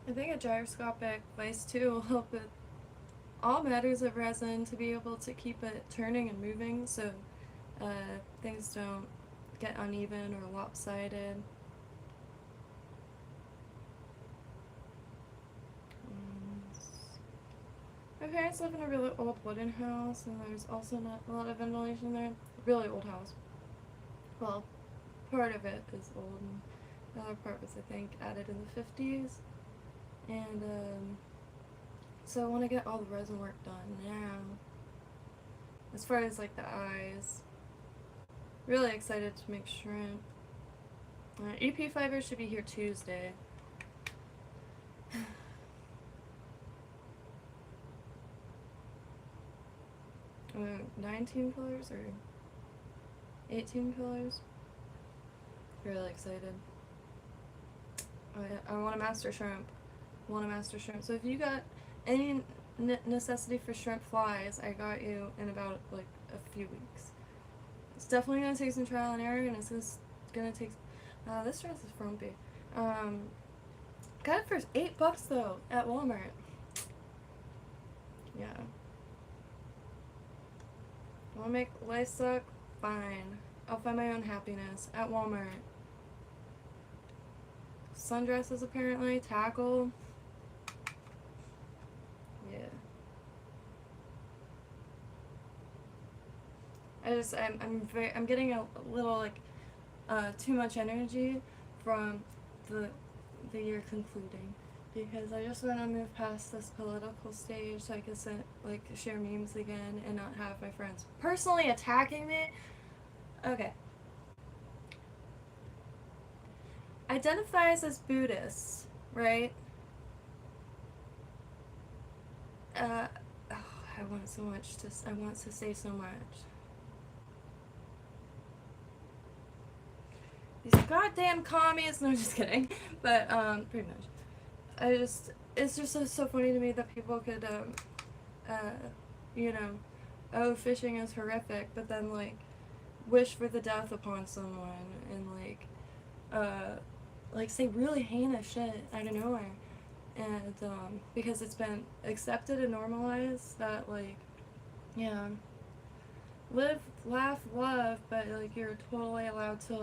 I think a gyroscopic vice too will help with all matters of resin to be able to keep it turning and moving so things don't get uneven or lopsided. My parents live in a really old wooden house, and there's also not a lot of ventilation there. Really old house. Well, part of it is old, and the other part was, I think, added in the 50s. And so I want to get all the resin work done now. As far as like the eyes, really excited to make shrimp. EP fiber should be here Tuesday. 19 colors or 18 colors. Really excited. I want a master shrimp. So if you got any necessity for shrimp flies, I got you in about like a few weeks. It's definitely gonna take some trial and error, and it's just gonna take. This dress is frumpy. Got it for $8 though at Walmart. Yeah. Wanna make life suck? Fine. I'll find my own happiness at Walmart. Sundresses apparently, tackle. Yeah. I'm getting a little like too much energy from the year concluding, because I just want to move past this political stage so I can share memes again and not have my friends personally attacking me. Okay. Identifies as Buddhist, right? I want to say so much. These goddamn commies. No, I'm just kidding. But pretty much. It's just so funny to me that people could fishing is horrific, but then like wish for the death upon someone and like say really heinous shit out of nowhere. And because it's been accepted and normalized that like, yeah, live, laugh, love, but like you're totally allowed to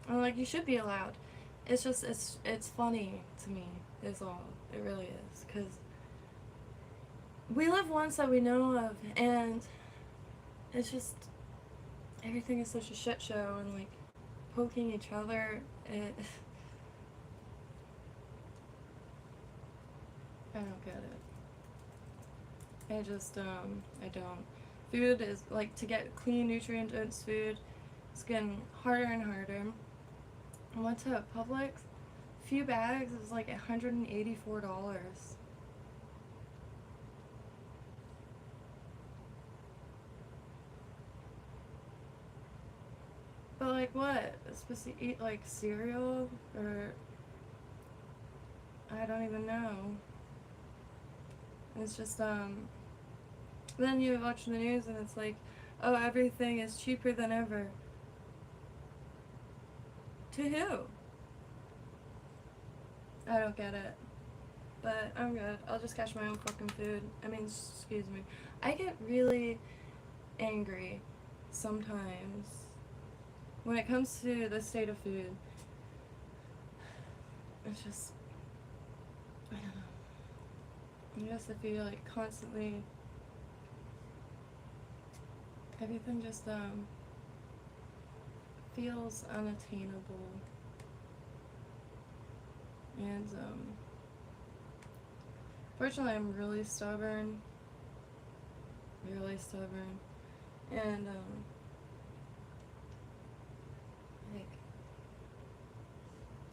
like you should be allowed. It's just it's funny to me is all. It really is, because we live once that we know of, and it's just everything is such a shit show, and like poking each other. I don't get it. I don't. Food is, like, to get clean, nutrient-dense food, it's getting harder and harder. I went to Publix, a few bags, it was like $184. But, like, what? It's supposed to eat, like, cereal? Or I don't even know. It's just, then you watch the news and it's like, oh, everything is cheaper than ever. To who? I don't get it. But I'm good. I'll just catch my own fucking food. I mean, excuse me. I get really angry sometimes when it comes to the state of food. It's just, I don't know. I guess if you like constantly everything just feels unattainable. And fortunately I'm really stubborn. And like,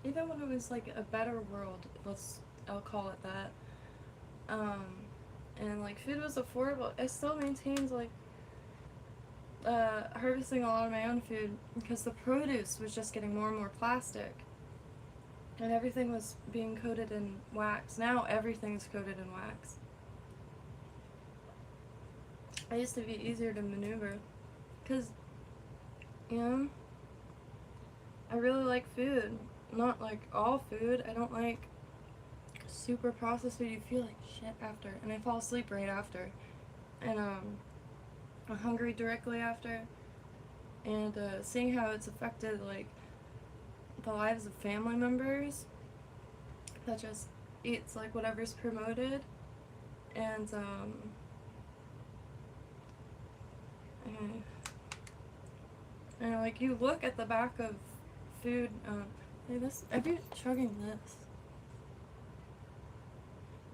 even when it was like a better world, I'll call it that, and like food was affordable, I still maintained like harvesting a lot of my own food because the produce was just getting more and more plastic. And everything was being coated in wax. Now everything's coated in wax. It used to be easier to maneuver. Because, you know, I really like food. Not like all food. I don't like super processed food. You feel like shit after. And I fall asleep right after. And I'm hungry directly after. And seeing how it's affected, like, the lives of family members that just eats like whatever's promoted, and like you look at the back of food, hey, this, I'd be chugging this.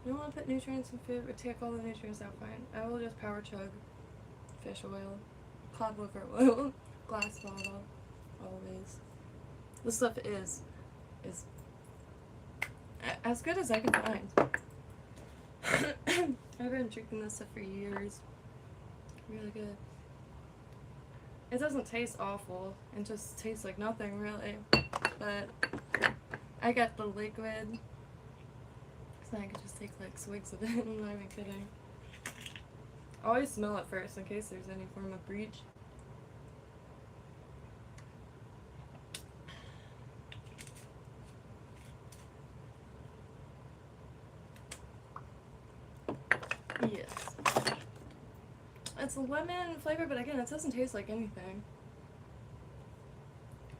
You don't want to put nutrients in food, but take all the nutrients out, fine. I will just power chug fish oil, cod liver oil, glass bottle, always. This stuff is as good as I can find. I've been drinking this stuff for years. Really good. It doesn't taste awful. It just tastes like nothing, really. But I got the liquid, so I could just take like swigs of it. I'm not even kidding. Always smell it first in case there's any form of breach. Yes. It's lemon flavor, but again, it doesn't taste like anything.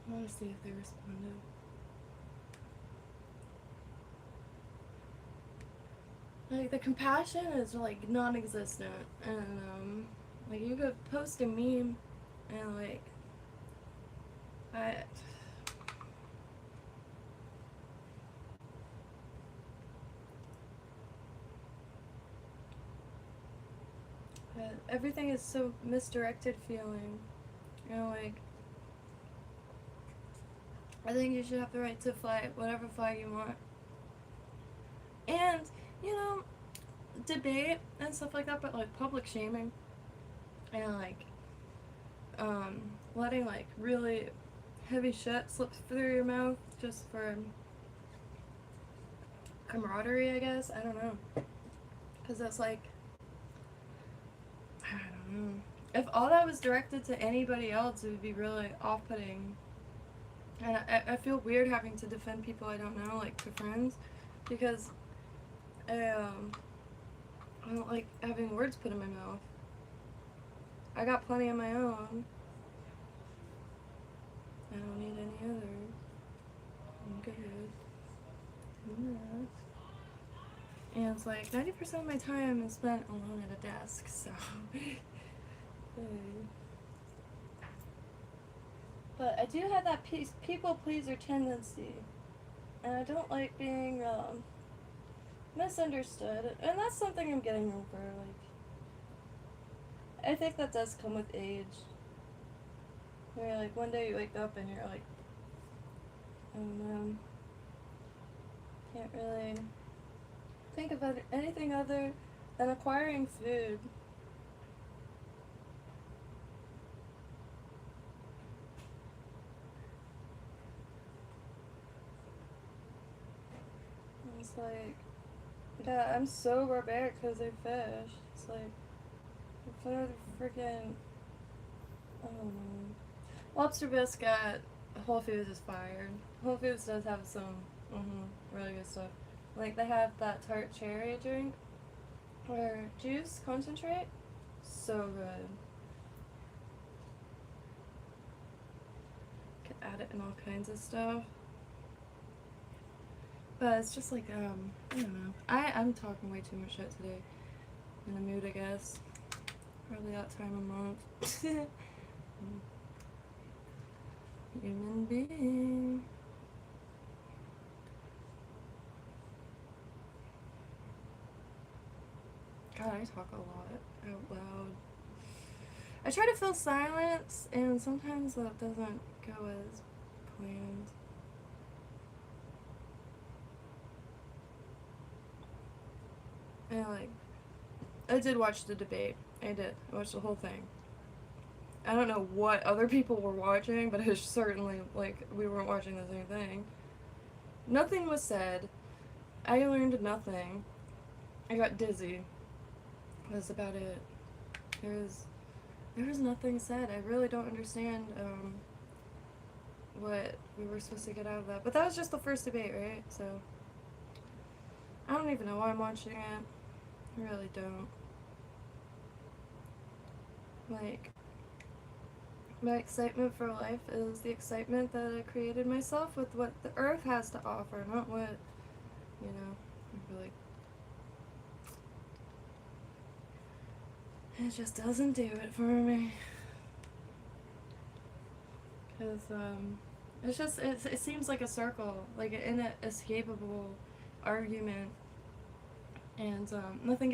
I want to see if they responded. Like, the compassion is like non-existent, and like you could post a meme, and like everything is so misdirected feeling. You know, like, I think you should have the right to fly whatever flag you want. And, you know, debate and stuff like that, but like public shaming and like letting like really heavy shit slip through your mouth just for camaraderie, I guess. I don't know. Because that's like, I don't know. If all that was directed to anybody else, it would be really off-putting. And I feel weird having to defend people I don't know, like to friends, because I don't like having words put in my mouth. I got plenty of my own. I don't need any others. I'm good. Yeah. And it's like 90% of my time is spent alone at a desk, so. But I do have that people pleaser tendency, and I don't like being misunderstood, and that's something I'm getting over. Like, I think that does come with age. Where like one day you wake up and you're like, can't really think about anything other than acquiring food. It's like, yeah, I'm so barbaric because I fish. It's like, what are the freaking, I don't know. Lobster biscuit, Whole Foods is fired. Whole Foods does have some really good stuff. Like, they have that tart cherry drink, or juice concentrate. So good. Could add it in all kinds of stuff. But it's just like, I don't know. I'm talking way too much shit today. In the mood, I guess. Probably that time of month. Human being. God, I talk a lot out loud. I try to fill silence, and sometimes that doesn't go as planned. And I did watch the debate. I did. I watched the whole thing. I don't know what other people were watching, but it was certainly, we weren't watching the same thing. Nothing was said. I learned nothing. I got dizzy. That's about it. There was nothing said. I really don't understand, what we were supposed to get out of that. But that was just the first debate, right? So, I don't even know why I'm watching it. I really don't. My excitement for life is the excitement that I created myself with what the earth has to offer, not what, really. It just doesn't do it for me. Because, it seems like a circle, like an inescapable argument, and, nothing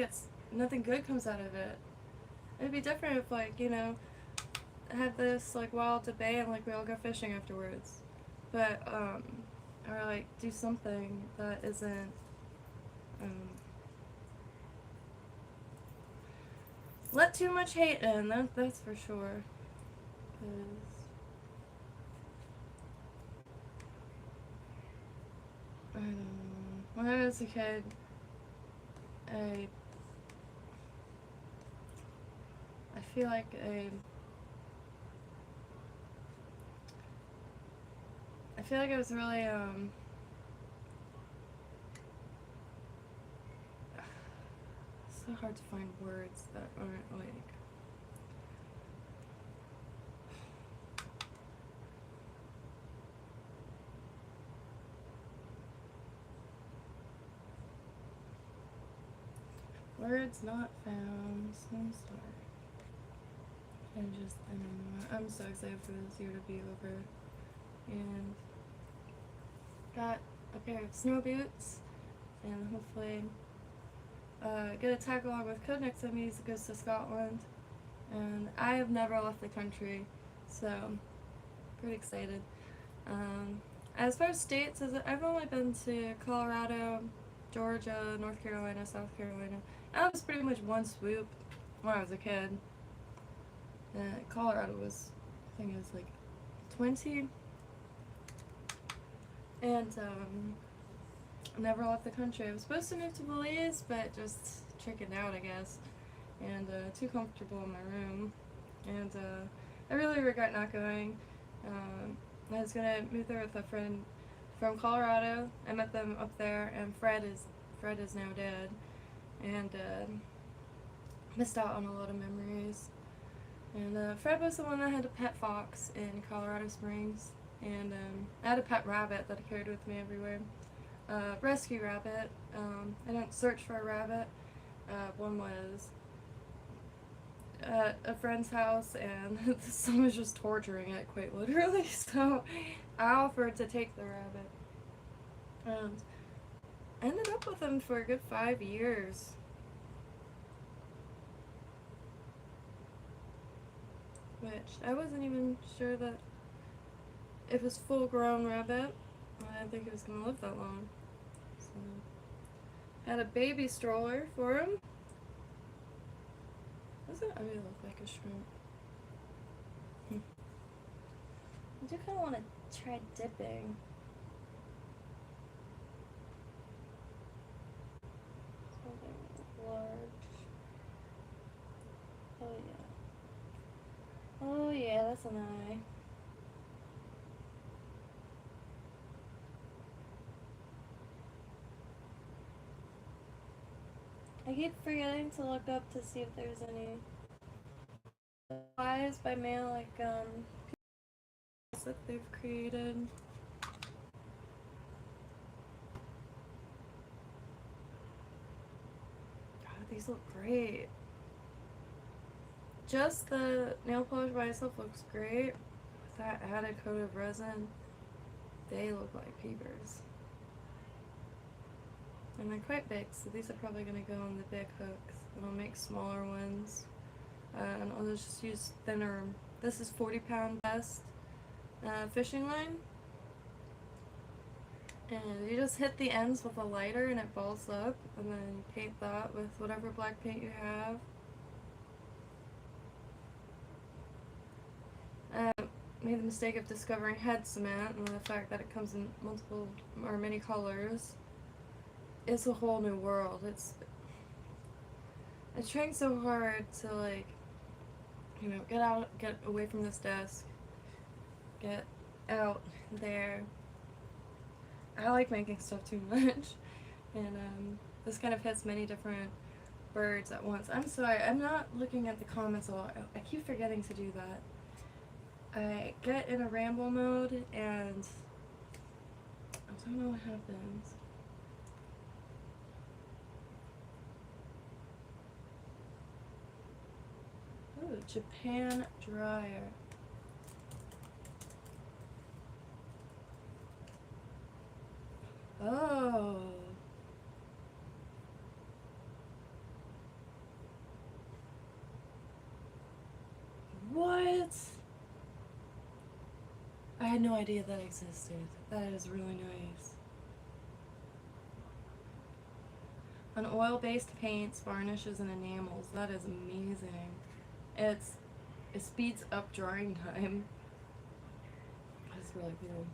good comes out of it. It'd be different if, had this, wild debate and, we all go fishing afterwards. But, or, do something that isn't, let too much hate in, that's for sure. 'Cause, I don't know. When I was a kid, I feel like I was really, it's so hard to find words that aren't, words not found. So I'm sorry. I'm so excited for this year to be over. And got a pair of snow boots, and hopefully get a tag along with Code next time he goes to Scotland. And I have never left the country, so I'm pretty excited. As far as states, I've only been to Colorado, Georgia, North Carolina, South Carolina. That was pretty much one swoop when I was a kid. Colorado was, I think it was 20. And never left the country. I was supposed to move to Belize, but just chickened out, I guess. And too comfortable in my room. And I really regret not going. I was gonna move there with a friend from Colorado. I met them up there, and Fred is now dead, and missed out on a lot of memories. And Fred was the one that had a pet fox in Colorado Springs, and I had a pet rabbit that I carried with me everywhere. Rescue rabbit. I didn't search for a rabbit. One was at a friend's house, and someone was just torturing it, quite literally, so I offered to take the rabbit. And I ended up with him for a good 5 years. Which, I wasn't even sure that it was full-grown rabbit. I didn't think it was going to live that long. So, had a baby stroller for him. Doesn't it really look like a shrimp? I do kind of want to try dipping. Something large. Oh yeah. Oh yeah, that's an eye. I keep forgetting to look up to see if there's any supplies by mail, that they've created. God, these look great. just the nail polish by itself looks great. With that added coat of resin, they look like peepers. And they're quite big, so these are probably going to go on the big hooks. And I'll make smaller ones. And I'll just use thinner, this is 40-pound best fishing line. And you just hit the ends with a lighter and it balls up, and then you paint that with whatever black paint you have. Made the mistake of discovering head cement, and the fact that it comes in multiple or many colors. It's a whole new world. I'm trying so hard to, like, you know, get away from this desk, get out there. I like making stuff too much, and this kind of hits many different birds at once. I'm sorry, I'm not looking at the comments a lot. I keep forgetting to do that. I get in a ramble mode, and I don't know what happens. Ooh, Japan dryer. Oh. What? I had no idea that existed. That is really nice. On oil-based paints, varnishes, and enamels. That is amazing. It speeds up drying time. That's really cool.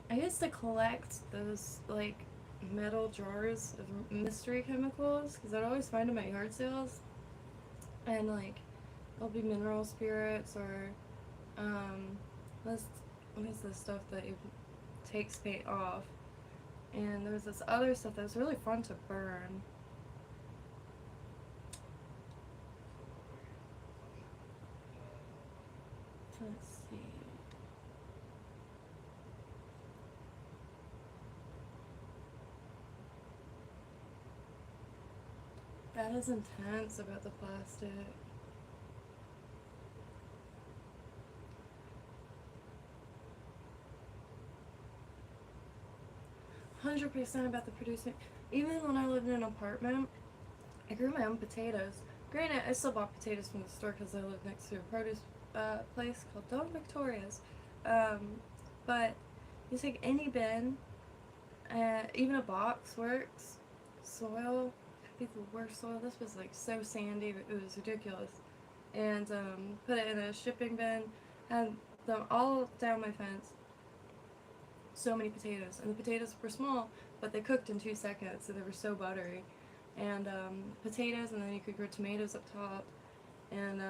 I used to collect those, like, metal jars of mystery chemicals, because I'd always find them at yard sales, and, like, there'll be mineral spirits, or, what is this stuff that takes paint off, and there was this other stuff that was really fun to burn. Let's see. That is intense about the plastic. 100% about the producing. Even when I lived in an apartment, I grew my own potatoes. Granted, I still bought potatoes from the store because I lived next to a produce place called Don Victoria's. But you take any bin, even a box works. Soil could be the worst soil. This was like so sandy, it was ridiculous. And put it in a shipping bin, had them all down my fence. So many potatoes, and the potatoes were small, but they cooked in 2 seconds, so they were so buttery. And potatoes, and then you could grow tomatoes up top. And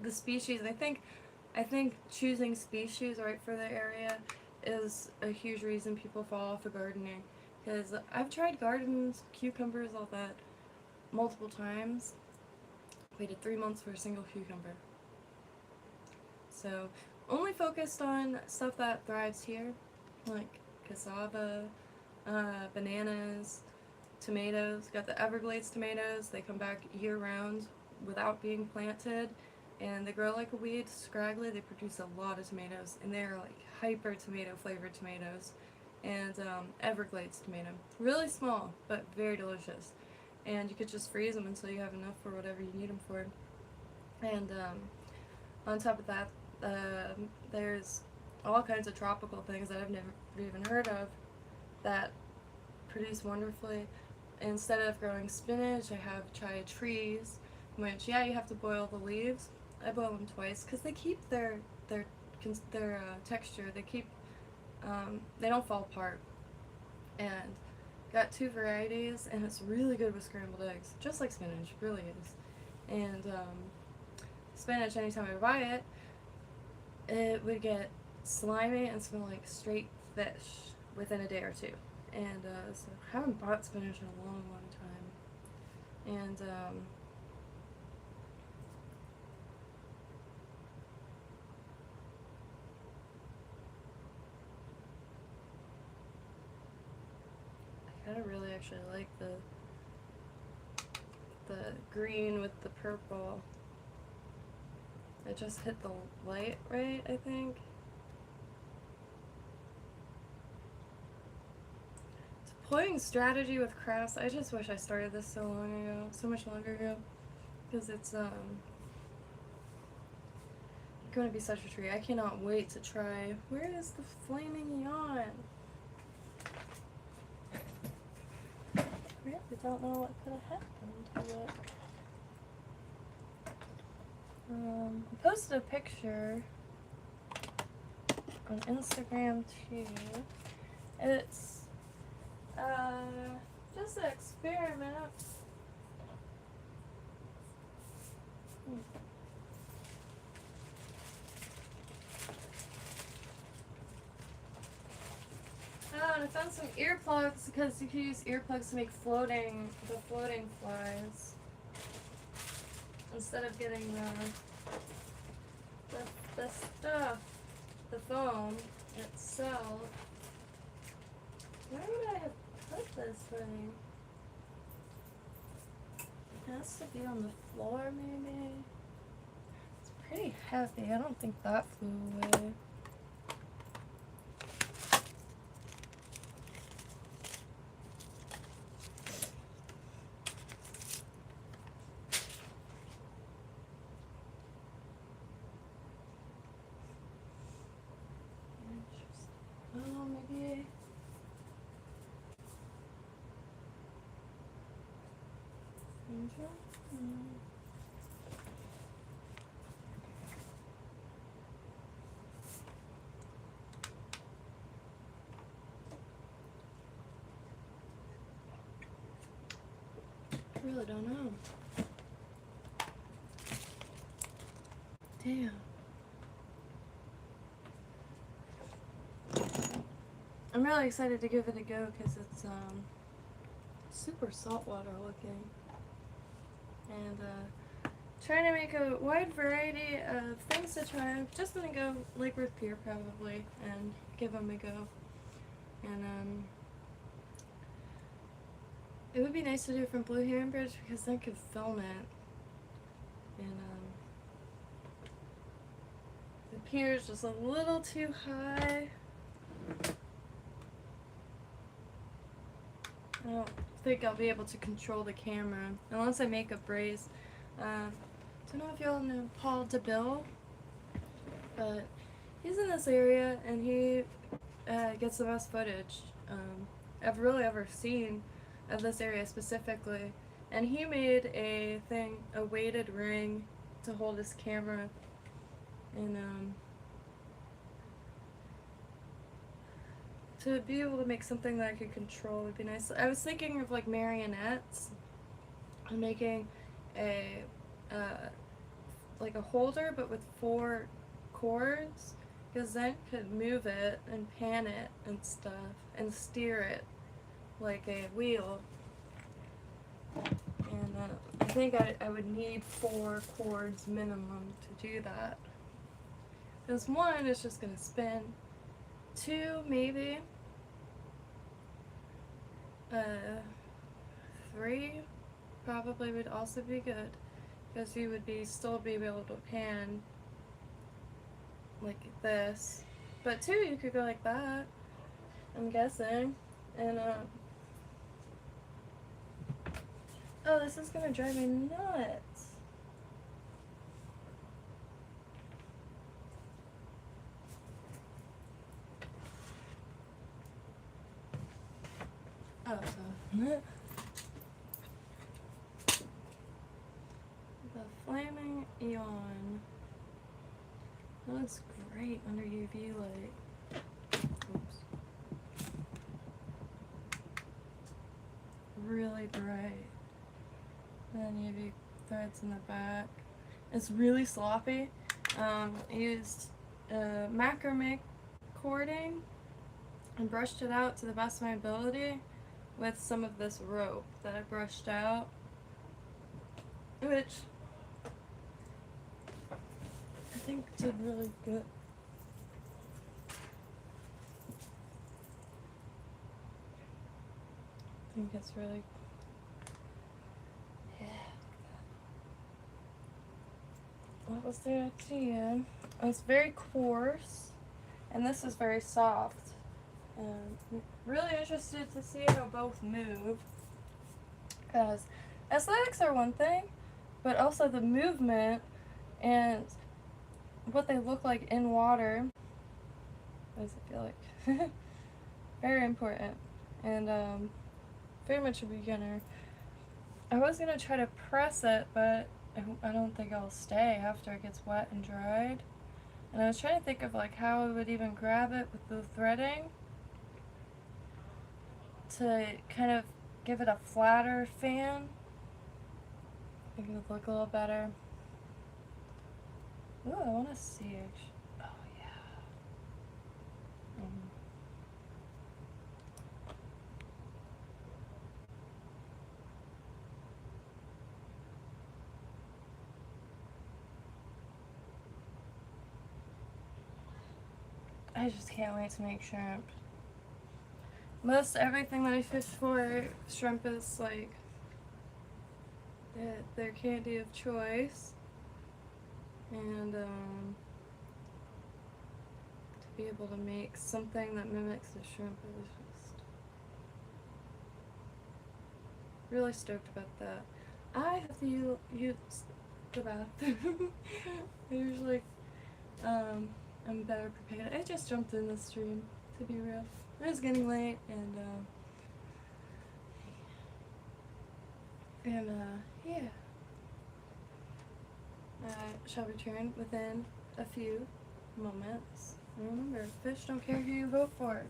the species, I think choosing species right for the area is a huge reason people fall off of gardening. Because I've tried gardens, cucumbers, all that, multiple times. Waited 3 months for a single cucumber. So, only focused on stuff that thrives here, like cassava, bananas, tomatoes. Got the Everglades tomatoes. They come back year-round without being planted, and they grow like a weed, scraggly. They produce a lot of tomatoes, and they're like hyper tomato flavored tomatoes. And Everglades tomato, really small but very delicious. And you could just freeze them until you have enough for whatever you need them for. And on top of that, there's all kinds of tropical things that I've never even heard of that produce wonderfully. Instead of growing spinach, I have tried trees, which, yeah, you have to boil the leaves. I boil them twice because they keep their texture. They keep they don't fall apart. And got 2 varieties, and it's really good with scrambled eggs, just like spinach, really is. And spinach, anytime I buy it, it would get slimy and smell like straight fish within a day or 2. And so I haven't bought spinach in a long, long time. And actually like the green with the purple. It just hit the light right, I think. Deploying strategy with crafts. I just wish I started this so long ago, so much longer ago, because it's going to be such a treat. I cannot wait to try. Where is the flaming yawn? I really don't know what could have happened to it. I posted a picture on Instagram too. It's just an experiment. Oh, and I found some earplugs because you can use earplugs to make the floating flies instead of getting the stuff, the foam itself. Where would I have put this thing? It has to be on the floor, maybe. It's pretty heavy. I don't think that flew away. Oh, maybe. I really don't know. Damn. I'm really excited to give it a go because it's super saltwater looking. And trying to make a wide variety of things to try. I'm just gonna go Lake Worth Pier probably and give them a go. And it would be nice to do it from Blue Heron Bridge because then I could film it. And the pier is just a little too high. I don't think I'll be able to control the camera unless I make a brace. Don't know if y'all know Paul DeBille, but he's in this area and he gets the best footage I've really ever seen of this area specifically. And he made a weighted ring to hold his camera, and to be able to make something that I could control would be nice. I was thinking of like marionettes and making a like a holder but with 4 cords, because then you could move it and pan it and stuff and steer it like a wheel. And I think I would need 4 cords minimum to do that, because 1 is just going to spin, 2 maybe, 3 probably would also be good, because you would still be able to pan like this. But 2, you could go like that, I'm guessing. And oh, this is gonna drive me nuts. Oh, so the flaming eon. That looks great under UV light. Oops. Really bright. And then UV threads in the back. It's really sloppy. I used macrame cording and brushed it out to the best of my ability with some of this rope that I brushed out, which I think did really good. I think it's really, yeah. What was the idea? It's very coarse, and this is very soft. And I'm really interested to see how both move, because aesthetics are one thing, but also the movement and what they look like in water, what does it feel like? Very important, and very much a beginner. I was gonna try to press it, but I don't think it'll stay after it gets wet and dried. And I was trying to think of like how I would even grab it with the threading to kind of give it a flatter fan. I think it would look a little better. Ooh, I want to see actually. Oh yeah. I just can't wait to make shrimp. Most everything that I fish for shrimp is like their candy of choice, and to be able to make something that mimics the shrimp is just really stoked about that. I have to use the bathroom. I usually I'm better prepared. I just jumped in the stream, to be real. It was getting late, and yeah. I shall return within a few moments. Remember, fish don't care who you vote for.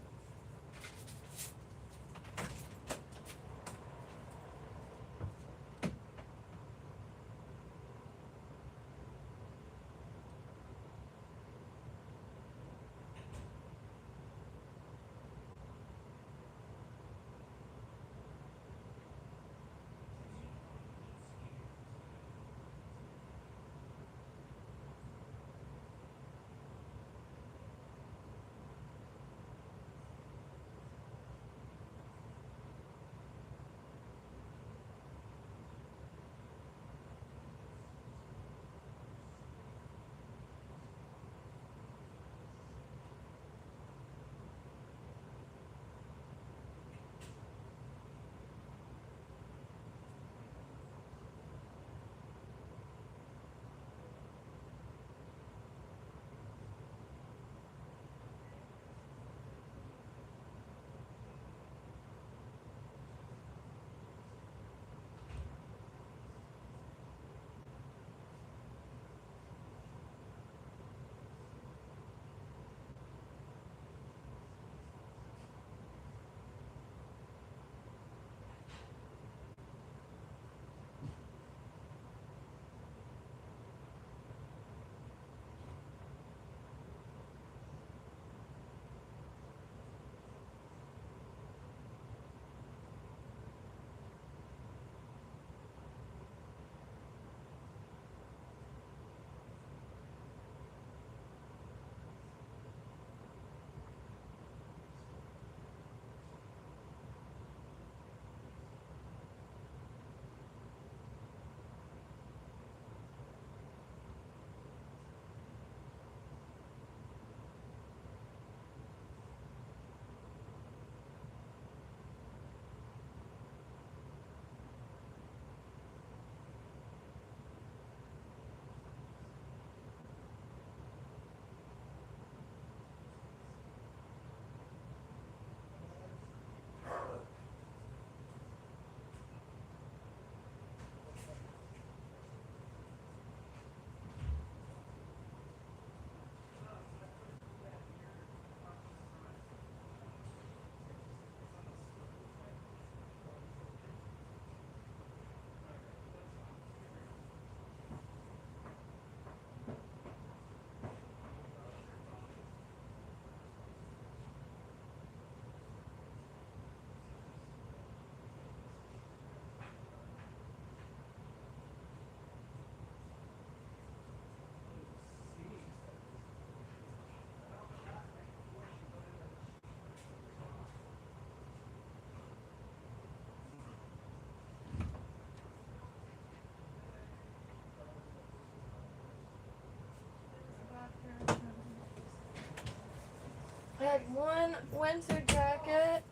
one winter jacket,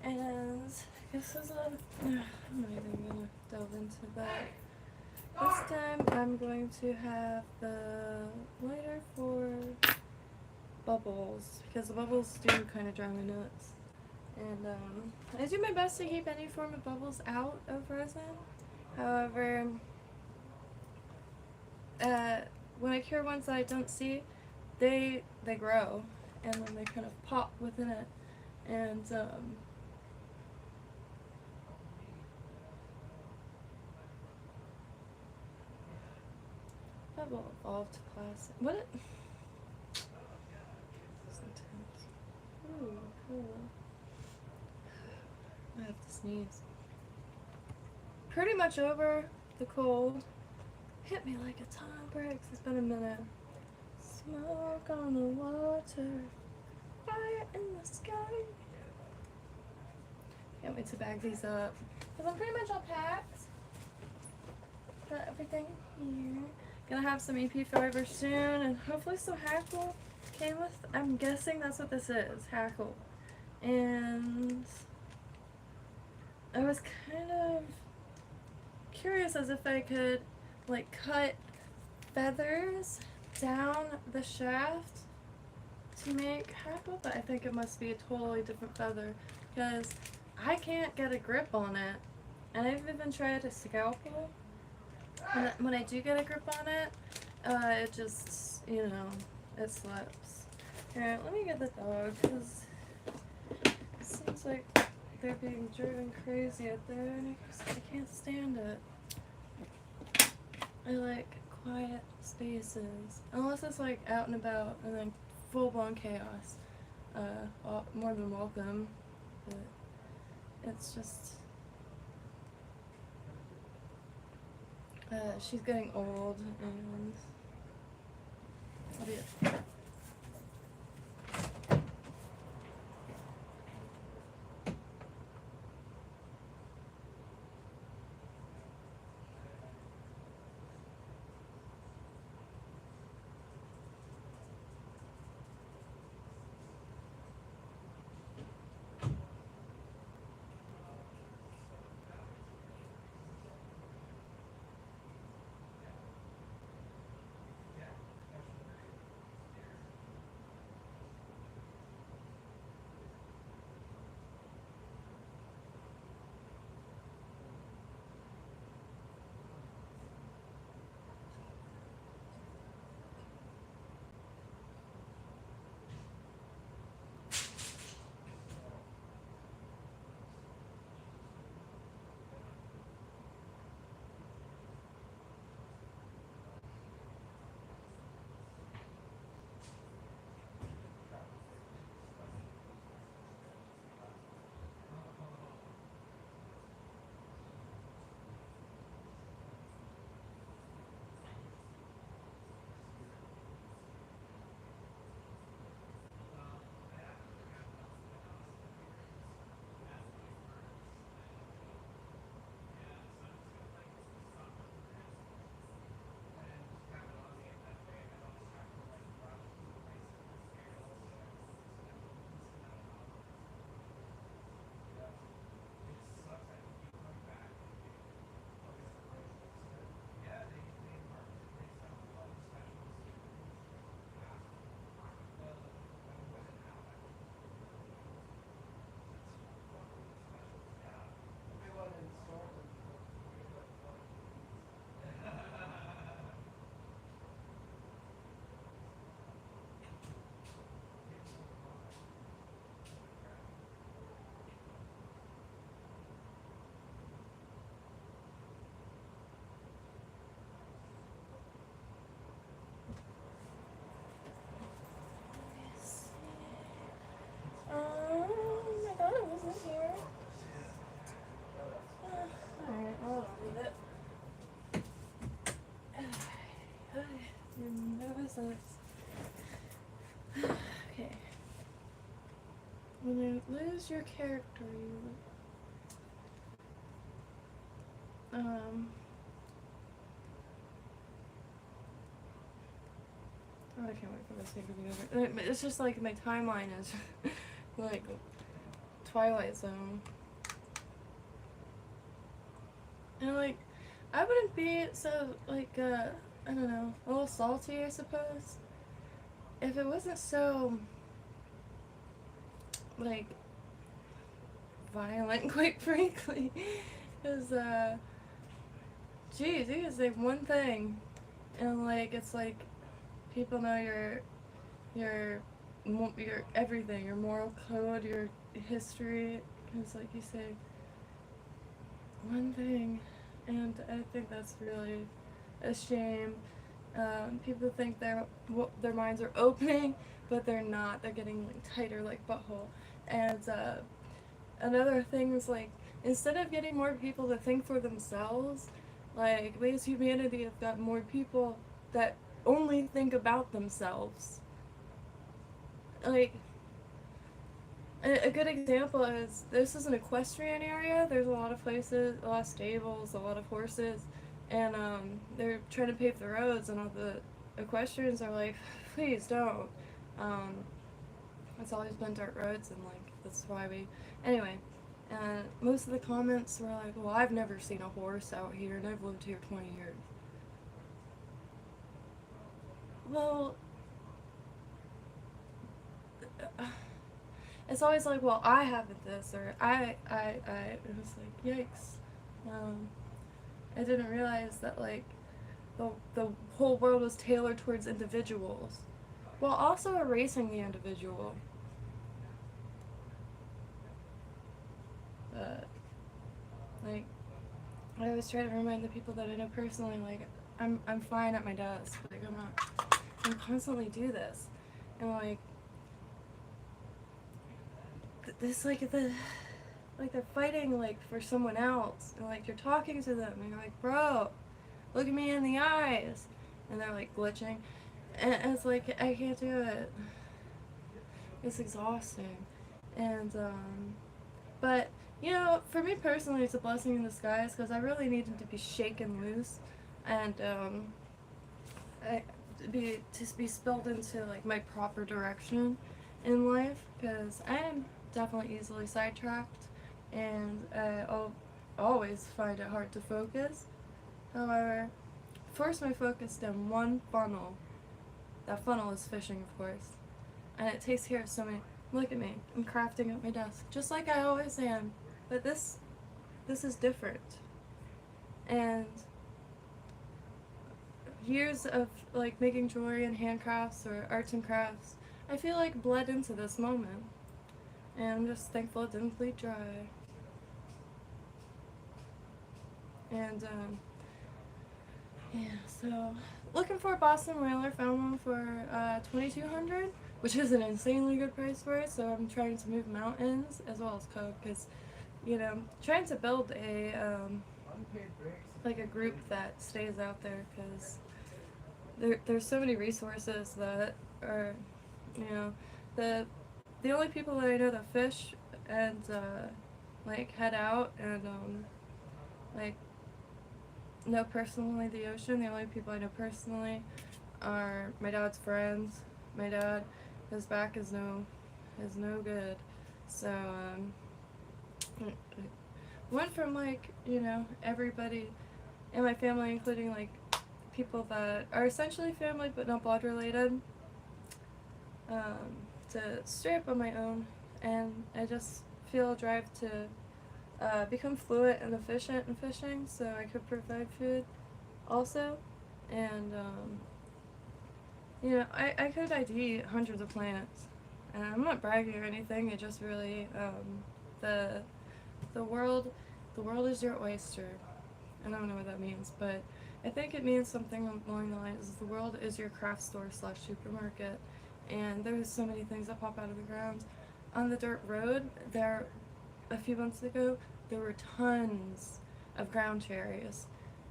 and this is a, I'm not even gonna delve into that. This time I'm going to have the lighter for bubbles, because the bubbles do kind of drive me nuts. And I do my best to keep any form of bubbles out of resin. However, when I cure ones that I don't see, they grow, and then they kind of pop within it. And that will evolve to plastic. What it? Ooh, cool. I have to sneeze. Pretty much over the cold. Hit me like a ton of bricks. It's been a minute. Smoke on the water, fire in the sky. Can't wait to bag these up, because I'm pretty much all packed. Got everything here. Gonna have some EP fiber soon, and hopefully some hackle came with. I'm guessing that's what this is, hackle. And I was kind of curious as if I could like cut feathers down the shaft to make hackle, but I think it must be a totally different feather, because I can't get a grip on it. And I've even tried a scalpel, and when I do get a grip on it, it just, you know, it slips. Here, let me get the dog, because it seems like they're being driven crazy out there, and I can't stand it. I like quiet spaces, unless it's like out and about, and then full-blown chaos. More than welcome, but it's just, she's getting old, and what do you? I thought it was in here. Alright, I'll leave it. No business. Okay. When you lose your character, you I can't wait for this thing to be over. It's just like my timeline is like Twilight Zone. And like, I wouldn't be so like I don't know, a little salty, I suppose, if it wasn't so like violent, quite frankly. Because geez, you can say one thing and like it's like people know your everything, your moral code, your history. It's like you say one thing, and I think that's really a shame. People think their minds are opening, but they're not. They're getting like tighter, like butthole. And another thing is like, instead of getting more people to think for themselves, like we as humanity have got more people that only think about themselves. Like, a good example is, this is an equestrian area. There's a lot of places, a lot of stables, a lot of horses, and they're trying to pave the roads, and all the equestrians are like, please don't. It's always been dirt roads, and like that's why we. Anyway, most of the comments were like, well, I've never seen a horse out here, and I've lived here 20 years. Well, it's always like, well, I haven't this, or it was like, yikes. I didn't realize that, like, the whole world was tailored towards individuals, while also erasing the individual. Like, I always try to remind the people that I know personally, like, I'm fine at my desk, like, I constantly do this, and like, this like they're fighting like for someone else, and like you're talking to them and you're like, bro, look at me in the eyes, and they're like glitching, and it's like, I can't do it. It's exhausting. And but you know, for me personally, it's a blessing in disguise, because I really needed to be shaken loose, and to be spilled into like my proper direction in life, because I am definitely easily sidetracked, and I'll always find it hard to focus. However, force my focus down one funnel. That funnel is fishing, of course, and it takes care of so many. Look at me, I'm crafting at my desk, just like I always am, but this is different. And years of like making jewelry and handcrafts or arts and crafts, I feel like bled into this moment. And I'm just thankful it didn't bleed dry. And, yeah, so, looking for a Boston Whaler, found one for $2,200, which is an insanely good price for it, so I'm trying to move mountains as well as coke, because, you know, trying to build a, like a group that stays out there, because there's so many resources that are, you know, the only people that I know that fish and like head out and like know personally the ocean, the only people I know personally are my dad's friends. My dad, his back is no good, so went from like, you know, everybody in my family, including like people that are essentially family but not blood related, to straight up on my own, and I just feel a drive to become fluent and efficient in fishing, so I could provide food also. And you know, I could ID hundreds of plants, and I'm not bragging or anything. It just really the world is your oyster. I don't know what that means, but I think it means something along the lines: the world is your craft store / supermarket. And there's so many things that pop out of the ground. On the dirt road, a few months ago, there were tons of ground cherries.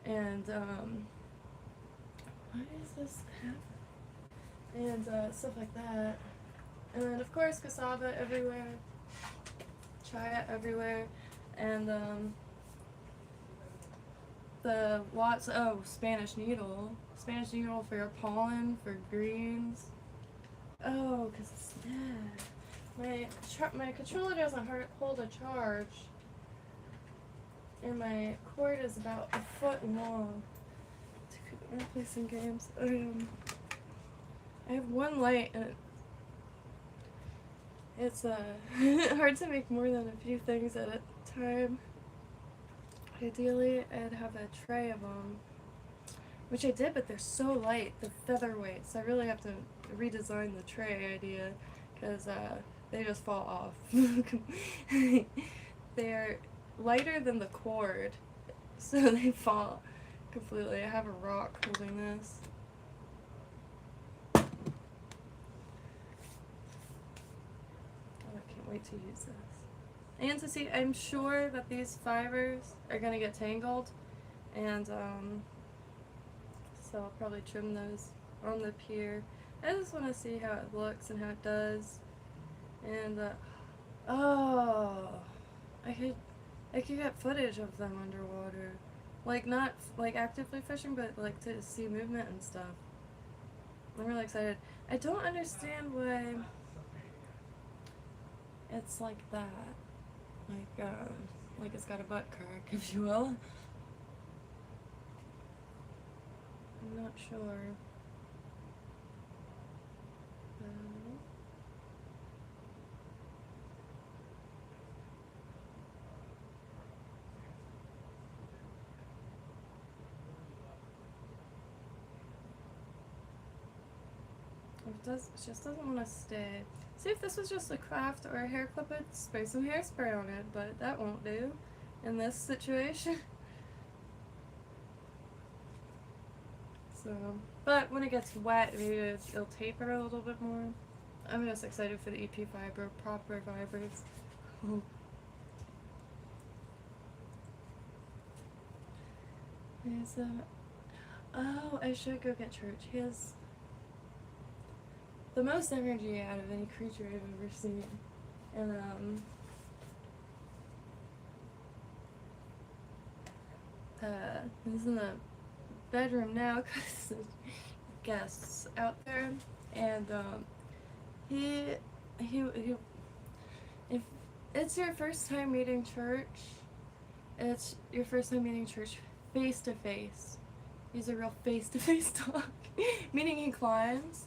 And, why is this happening? And, stuff like that. And then, of course, cassava everywhere. Chaya everywhere. And, the lots. Oh, Spanish needle. Spanish needle for your pollen, for greens. Oh, because my controller doesn't hold a charge. And my cord is about a foot long. I'm gonna play some games. I have one light and it's hard to make more than a few things at a time. Ideally, I'd have a tray of them, which I did, but they're so light, the featherweights. I really have to redesign the tray idea because they just fall off. They're lighter than the cord, so they fall completely. I have a rock holding this. Oh, I can't wait to use this. And to see, I'm sure that these fibers are going to get tangled, and so I'll probably trim those on the pier. I just want to see how it looks and how it does. And oh, I could get footage of them underwater, like not like actively fishing, but like to see movement and stuff. I'm really excited. I don't understand why it's like that. Like it's got a butt crack, if you will. I'm not sure. It just doesn't want to stay. See, if this was just a craft or a hair clip, I'd spray some hairspray on it, but that won't do in this situation. So, but when it gets wet, maybe it'll taper a little bit more. I'm just excited for the EP fiber, proper fibers. Oh, I should go get Church. He has the most energy out of any creature I've ever seen. And, he's in the bedroom now because there's guests out there. And, if it's your first time meeting Church, it's your first time meeting Church face to face. He's a real face to face dog, meaning he climbs,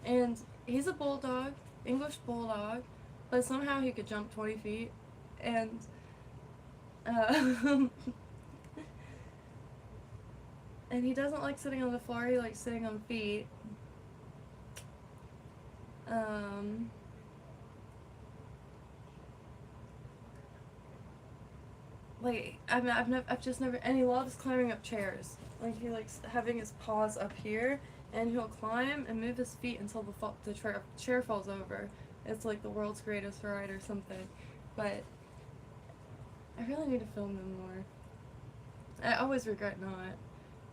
and he's a bulldog, English bulldog, but somehow he could jump 20 feet, and and he doesn't like sitting on the floor, he likes sitting on feet. Like, I've just never, and he loves climbing up chairs. Like, he likes having his paws up here, and he'll climb and move his feet until the chair falls over. It's like the world's greatest ride or something. But I really need to film them more. I always regret not.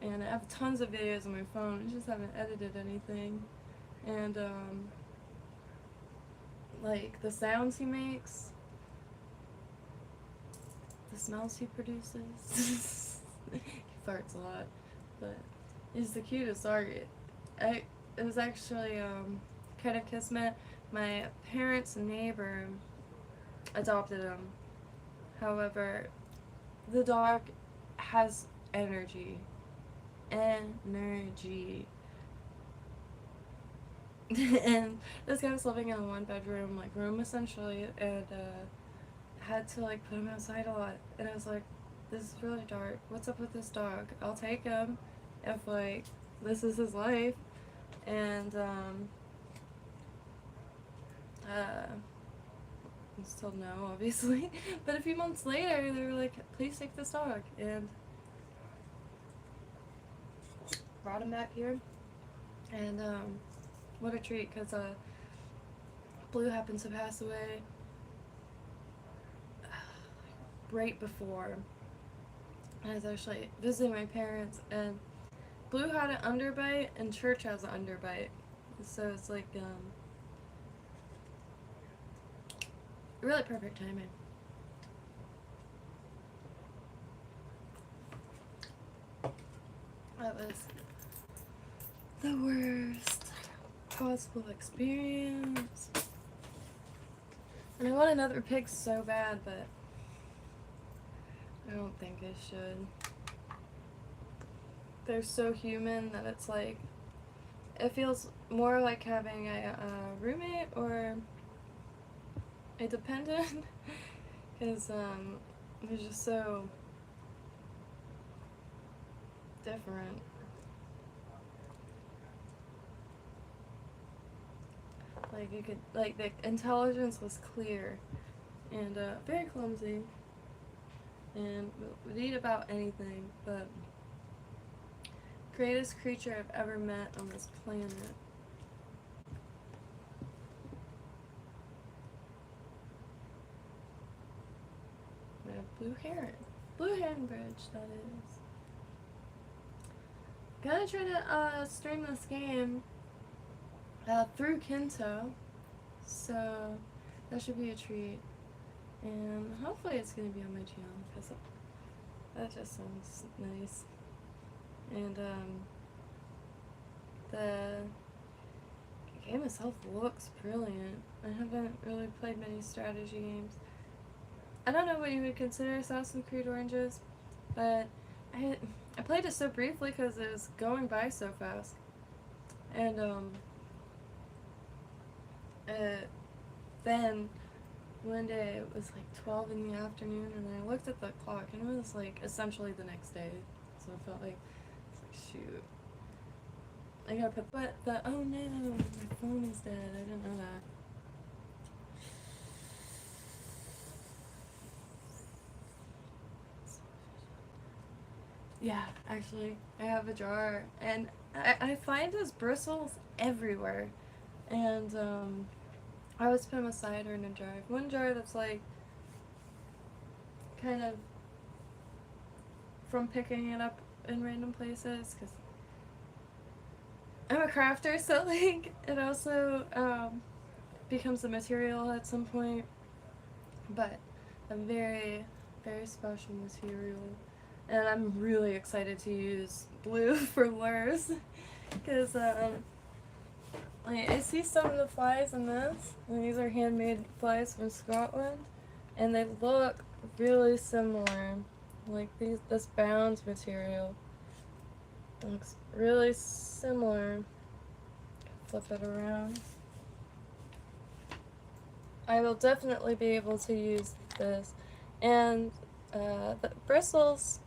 And I have tons of videos on my phone, I just haven't edited anything. And, like, the sounds he makes, the smells he produces. He farts a lot, but he's the cutest dog. It was actually kind of kismet. My parents' neighbor adopted him. However, the dog has energy. Energy. And this guy was living in a one-bedroom like room essentially, and had to like put him outside a lot. And I was like, this is really dark. What's up with this dog? I'll take him if like this is his life. And I was told no, obviously. But a few months later, they were like, please take this dog, and brought him back here. And what a treat, because Blue happened to pass away right before. I was actually visiting my parents, and Blue had an underbite, and Church has an underbite. So it's like, really perfect timing. That was the worst possible experience. And I want another pig so bad, but I don't think I should. They're so human that it's like, it feels more like having a roommate or a dependent, because they're just so different. Like, you could, like, the intelligence was clear and very clumsy and would eat about anything, but greatest creature I've ever met on this planet. We have blue heron. Blue heron bridge, that is. Gonna try to stream this game through Kinto, so that should be a treat. And hopefully it's gonna be on my channel, because that just sounds nice. And the game itself looks brilliant. I haven't really played many strategy games. I don't know what you would consider Assassin's Creed Oranges, but I played it so briefly because it was going by so fast. And then one day it was like 12 in the afternoon, and I looked at the clock, and it was like essentially the next day. So I felt like, it's like, shoot, I gotta put, but oh no, my phone is dead. I didn't know that. Yeah, actually, I have a jar, and I find those bristles everywhere, and I always put them aside or in a jar. I have one jar that's like kind of from picking it up in random places, because I'm a crafter, so like it also becomes a material at some point, but a very, very special material. And I'm really excited to use blue for lures, because like, I see some of the flies in this, and these are handmade flies from Scotland, and they look really similar. Like this bounds material looks really similar. Flip it around. I will definitely be able to use this, and the bristles,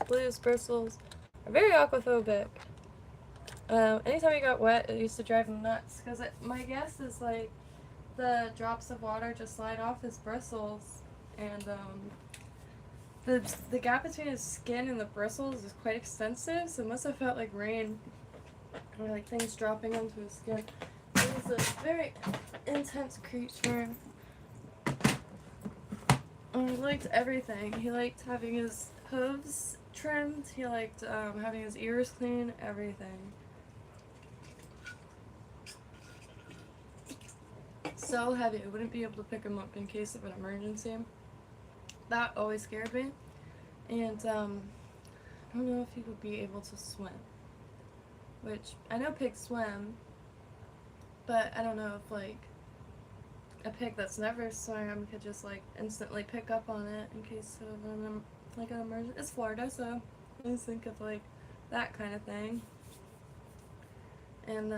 blue's bristles are very aquaphobic. Anytime he got wet, it used to drive him nuts, because my guess is like the drops of water just slide off his bristles, and the gap between his skin and the bristles is quite extensive, so it must have felt like rain, or like things dropping onto his skin. He was a very intense creature. He liked everything. He liked having his hooves trimmed. He liked having his ears clean. Everything. So heavy, I wouldn't be able to pick him up in case of an emergency. That always scared me. And I don't know if he would be able to swim. Which, I know pigs swim, but I don't know if like a pig that's never swam could just like instantly pick up on it in case of an emergency. It's Florida, so I just think of like that kind of thing. And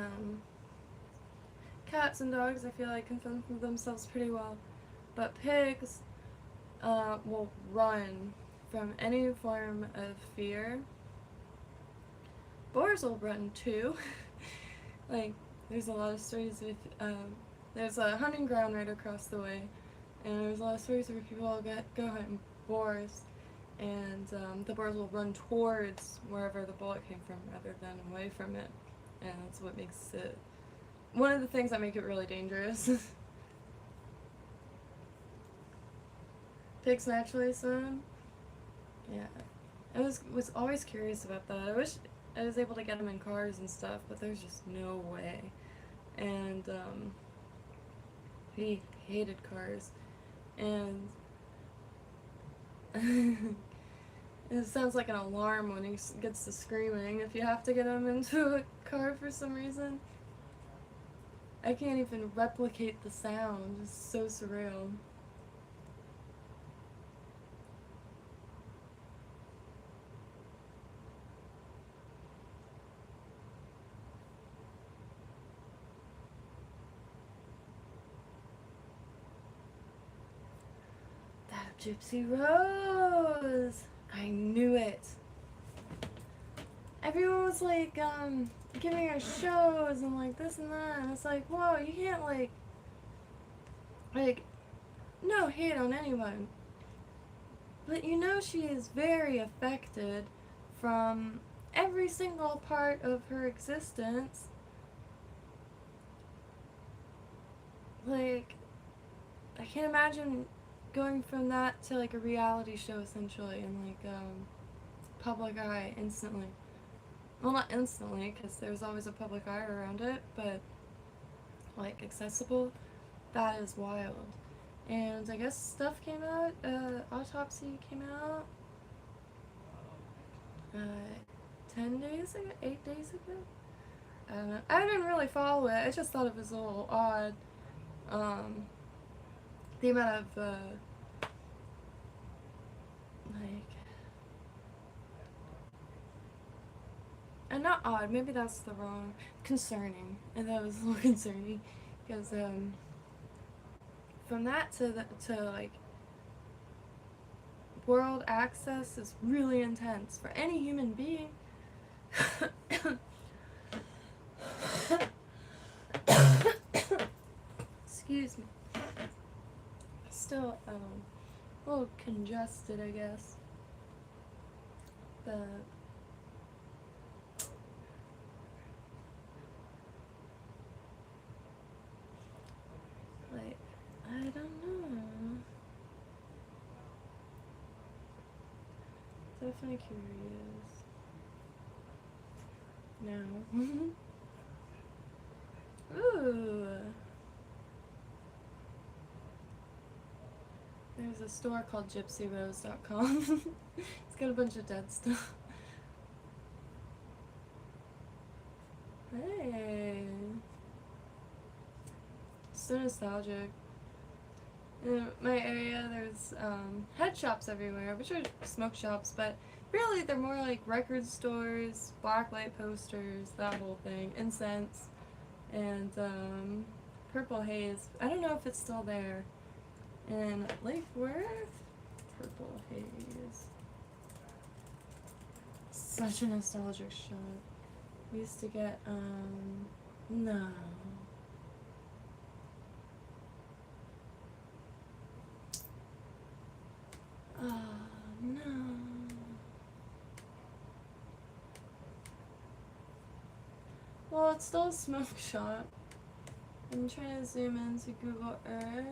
cats and dogs, I feel like, can fend for themselves pretty well, but pigs will run from any form of fear. Boars will run too. Like, there's a lot of stories with there's a hunting ground right across the way, and there's a lot of stories where people will go hunting boars, and the boars will run towards wherever the bullet came from rather than away from it, and that's what makes it one of the things that make it really dangerous. Pigs naturally swim. Yeah, I was always curious about that. I wish I was able to get them in cars and stuff, but there's just no way. And he hated cars, and It sounds like an alarm when he gets to screaming if you have to get him into a car for some reason. I can't even replicate the sound. It's so surreal. That Gypsy Rose! I knew it. Everyone was like, giving her shows and like this and that, and it's like, whoa, you can't like, no hate on anyone. But you know she is very affected from every single part of her existence. Like, I can't imagine going from that to like a reality show essentially and like, public eye instantly. Well, not instantly, because there's always a public eye around it, but, like, accessible, that is wild. And I guess stuff came out, autopsy came out, 10 days ago, 8 days ago? I don't know. I didn't really follow it, I just thought it was a little odd, the amount of, and not odd, maybe that's the wrong, concerning. And that was a little concerning, because, from that to like, world access is really intense for any human being. Excuse me. Still, a little congested, I guess. But like, I don't know. Definitely curious. No. Ooh. There's a store called GypsyRose.com. It's got a bunch of dead stuff. Hey. So nostalgic. In my area, there's head shops everywhere, which are smoke shops, but really they're more like record stores, blacklight posters, that whole thing, incense, and Purple Haze. I don't know if it's still there. And Lake Worth, Purple Haze. Such a nostalgic shop. We used to get, no. Oh, no. Well, it's still a smoke shop. I'm trying to zoom into Google Earth.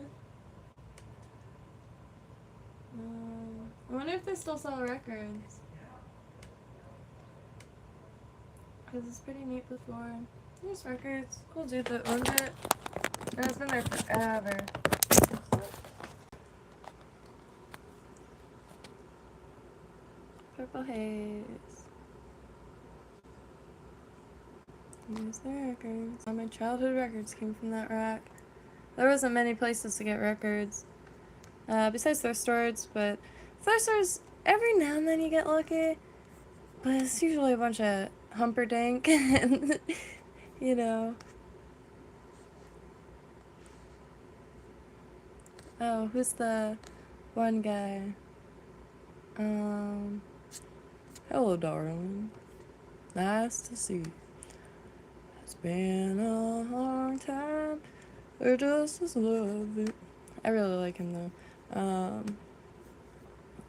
I wonder if they still sell records. Because it's pretty neat before. There's records. Cool dude that owns it. And it's been there forever. Purple Haze. There's the records. All my childhood records came from that rack. There wasn't many places to get records. Besides thrift stores, but thrift stores, every now and then you get lucky. But it's usually a bunch of humperdinck and, you know. Oh, who's the one guy? Hello, darling. Nice to see you. It's been a long time. We're just as lovely. I really like him though.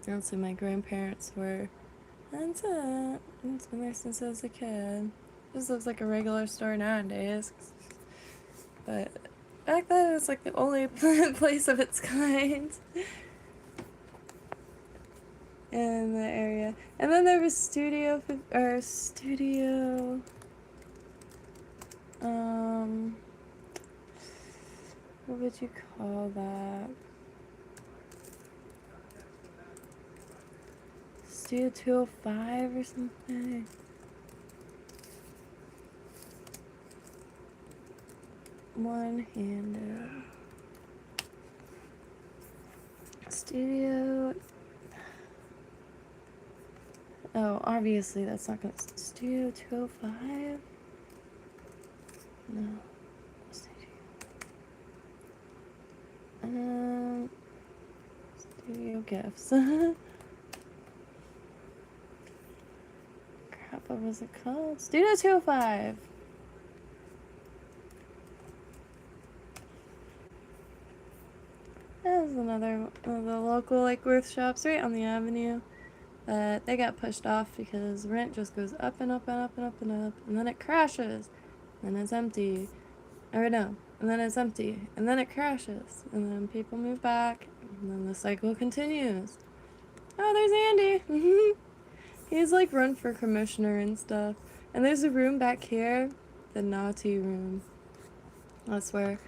Let's see, my grandparents were. That's it. It's been there since I was a kid. This looks like a regular store nowadays. But back then it was like the only place of its kind in the area. And then there was studio, what would you call that? Studio 205 or something. One-handed. Studio. Oh, obviously that's not gonna. Studio 205? No. Studio gifts. Crap, what was it called? Studio 205. That was another one of the local like worth shops right on the avenue. But they got pushed off because rent just goes up and up and up and up and up, and then it crashes, and it's empty. Or no, and then it's empty, and then it crashes, and then people move back, and then the cycle continues. Oh, there's Andy! He's like run for commissioner and stuff. And there's a room back here, the naughty room. That's where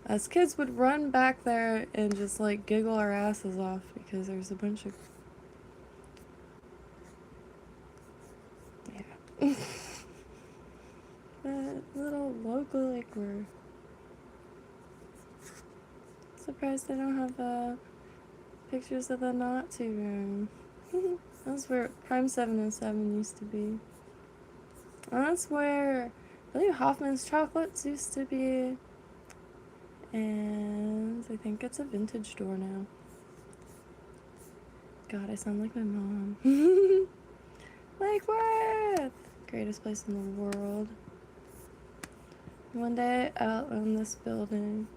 us kids would run back there and just like giggle our asses off because there's a bunch of... Yeah. That little local liquor. Surprised they don't have pictures of the naughty room. That's where Prime 707 used to be. And that's where I believe Hoffman's Chocolates used to be. And I think it's a vintage store now. God, I sound like my mom. Lake Worth! Greatest place in the world. One day I'll own this building.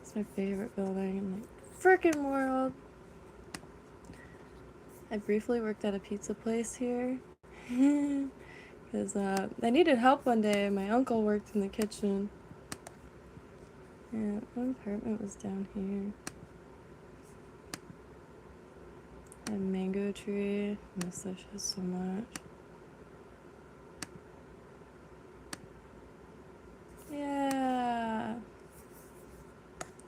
It's my favorite building in the frickin' world. I briefly worked at a pizza place here. Because I needed help one day. My uncle worked in the kitchen. Yeah, my apartment was down here. I had a mango tree. I miss that shit so much. Yeah.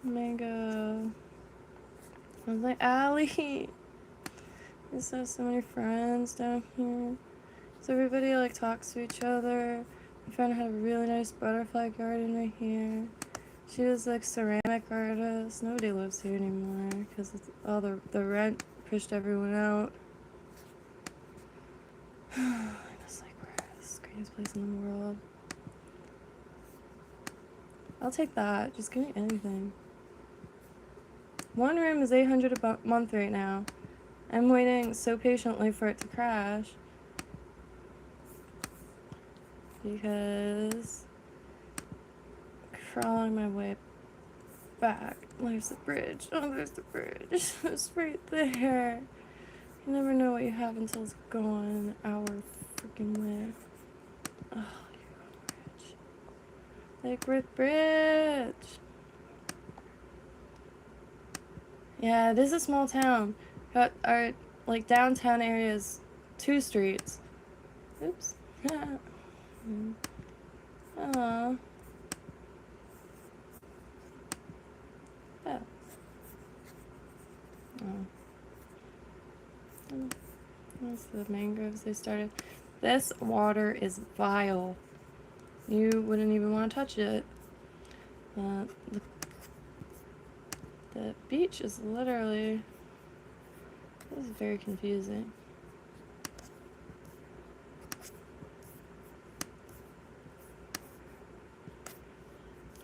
Mango. I was like, Allie. I just have so many friends down here. So everybody like talks to each other. My friend had a really nice butterfly garden right here. She was like ceramic artist. Nobody lives here anymore because all the rent pushed everyone out. I just like, this is the greatest place in the world. I'll take that. Just give me anything. One room is $800 a month right now. I'm waiting so patiently for it to crash. Because crawling my way back. There's the bridge. Oh, there's the bridge. It's right there. You never know what you have until it's gone. An hour freaking way. Oh, Lake Worth Bridge. Yeah, this is a small town. Got our like downtown areas, 2 streets. Oops. Aww. Oh. That's the mangroves they started. This water is vile. You wouldn't even want to touch it. The beach is literally... This is very confusing.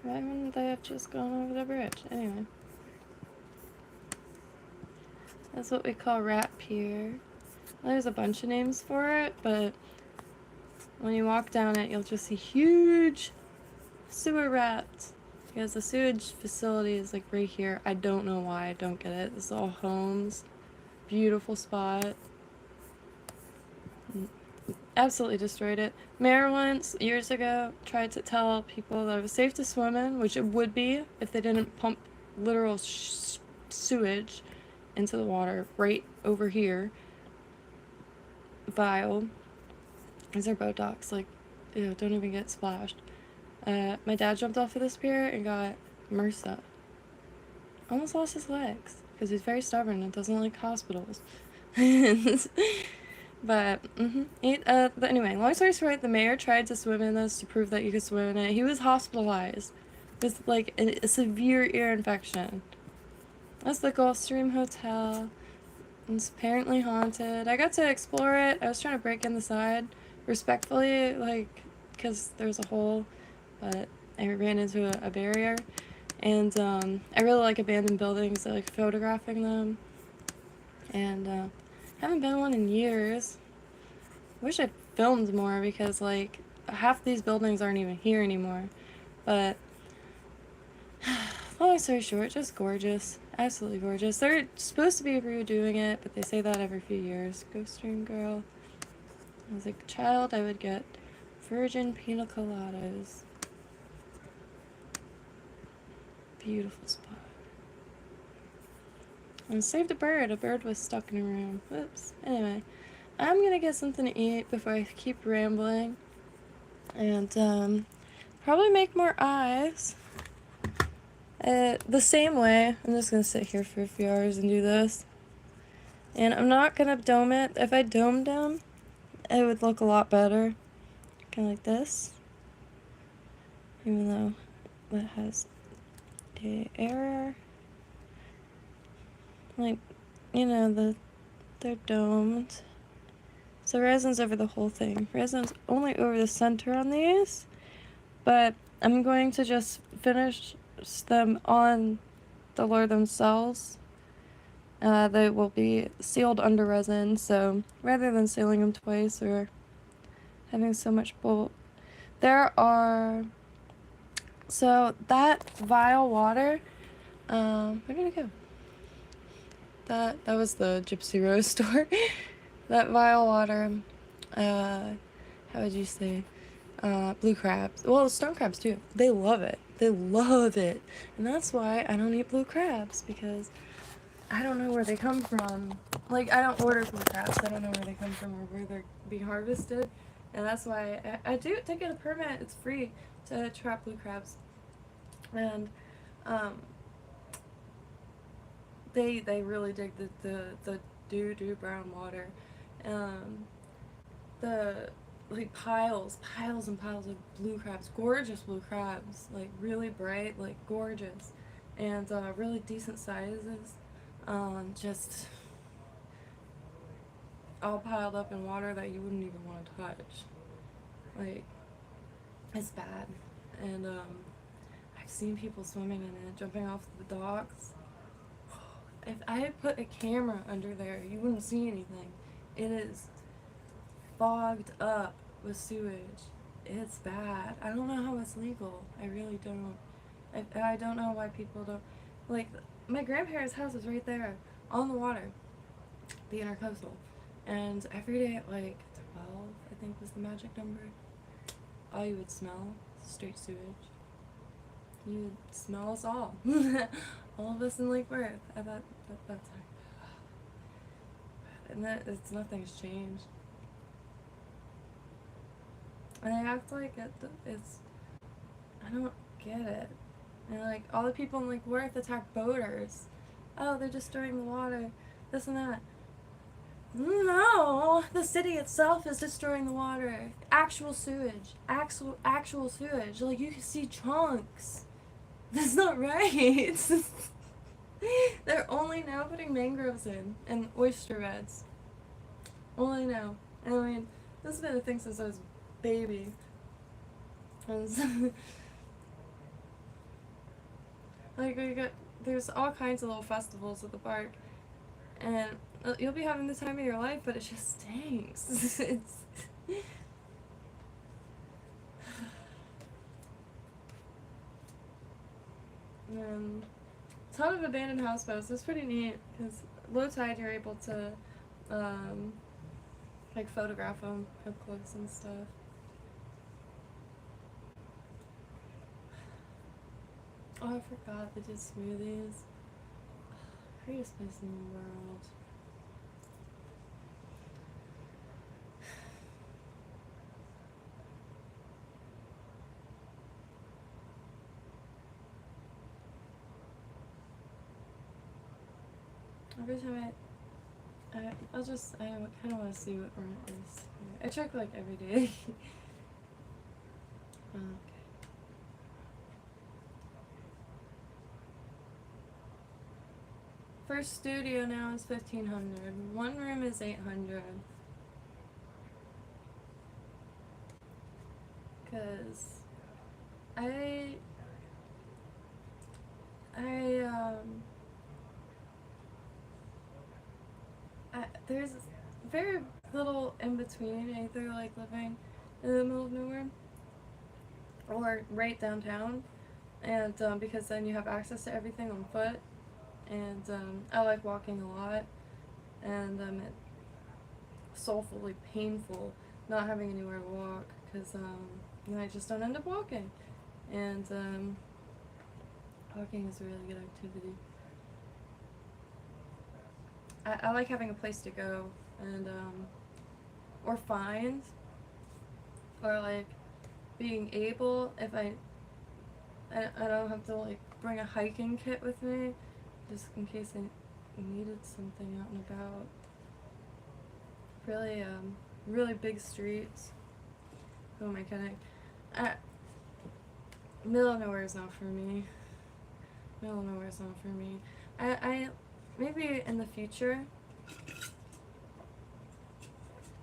Why wouldn't they have just gone over the bridge? Anyway. That's what we call Rat Pier. There's a bunch of names for it, but when you walk down it, you'll just see huge sewer rats. Because the sewage facility is like right here. I don't know why. I don't get it. This is all homes. Beautiful spot. Absolutely destroyed it. Mayor once, years ago, tried to tell people that it was safe to swim in, which it would be if they didn't pump literal sewage into the water right over here. Vile. These are boat docks. Like, ew, don't even get splashed. My dad jumped off of this pier and got MRSA. Almost lost his legs because he's very stubborn and doesn't like hospitals. But, but anyway, long story short, the mayor tried to swim in this to prove that you could swim in it. He was hospitalized with, like, a severe ear infection. That's the Gulfstream Hotel. It's apparently haunted. I got to explore it. I was trying to break in the side respectfully, like, because there's a hole, but I ran into a barrier. And I really like abandoned buildings. I like photographing them. And haven't been one in years. Wish I filmed more because, like, half these buildings aren't even here anymore. But long story short, just gorgeous. Absolutely gorgeous. They're supposed to be redoing it, but they say that every few years. Ghost Dream Girl. As a child, I would get virgin pina coladas. Beautiful spot. And saved a bird. A bird was stuck in a room. Whoops. Anyway, I'm gonna get something to eat before I keep rambling. And probably make more eyes. The same way. I'm just gonna sit here for a few hours and do this. And I'm not gonna dome it. If I domed them, it would look a lot better. Kind of like this. Even though that has a error. Like, you know, they're domed. So resin's over the whole thing. Resin's only over the center on these. But I'm going to just finish them on the lure themselves. They will be sealed under resin, so rather than sealing them twice or having so much bulk, there are. So that vial water, where did it go? That was the Gypsy Rose store. That vial water, how would you say? Blue crabs. Well, stone crabs too. They love it. They love it, and that's why I don't eat blue crabs because I don't know where they come from. Like, I don't order blue crabs. I don't know where they come from or where they're being harvested. And that's why I do to get a permit. It's free to trap blue crabs. And they really dig the doo brown water. The like piles and piles of blue crabs, gorgeous blue crabs, like really bright, like gorgeous, and really decent sizes. Just all piled up in water that you wouldn't even want to touch. Like, it's bad. And I've seen people swimming in it, jumping off the docks. If I had put a camera under there, you wouldn't see anything. It is fogged up with sewage. It's bad. I don't know how it's legal. I really don't. I don't know why people don't. Like, my grandparents' house is right there on the water, the intercoastal. And every day at like 12, I think was the magic number, all you would smell straight sewage. You would smell us all. All of us in Lake Worth at that time. And nothing's changed. And they act like it's, I don't get it. And like, all the people in Lake Worth attack boaters. Oh, they're destroying the water, this and that. No, the city itself is destroying the water. Actual sewage. Actual sewage. Like, you can see chunks. That's not right. They're only now putting mangroves in and oyster beds. Only now. And I mean, this has been a thing since I was a baby. Like, there's all kinds of little festivals at the park, and you'll be having the time of your life, but it just stinks. It's and a ton of abandoned houseboats. It's pretty neat because low tide you're able to like photograph them up close and stuff. Oh, I forgot they did smoothies. Greatest place in the world. Every time I kind of want to see what rent is. I check like every day. Okay. First studio now is 1,500. One room is 800. Cause I there's very little in between, either like living in the middle of nowhere or right downtown, and because then you have access to everything on foot, and I like walking a lot, and it's soulfully painful not having anywhere to walk, because then I just don't end up walking, and walking is a really good activity. I like having a place to go, and or find, or like being able, if I don't have to like bring a hiking kit with me, just in case I needed something out and about. Really really big streets. Who am I kidding? Middle of nowhere is not for me. Middle of nowhere is not for me. I maybe in the future,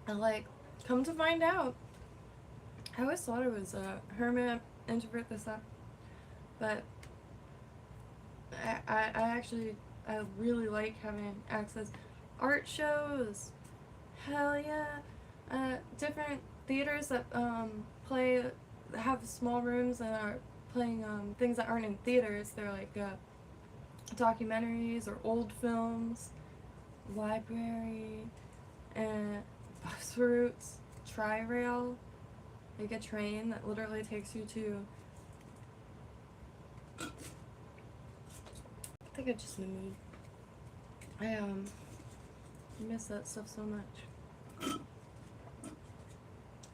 I like, come to find out, I always thought I was a hermit, introvert, this, that, but I actually, I really like having access. Art shows, hell yeah. Different theaters that have small rooms and are playing things that aren't in theaters. They're like documentaries or old films, library, and bus routes, tri-rail, like a train that literally takes you to, I think I just moved. I miss that stuff so much.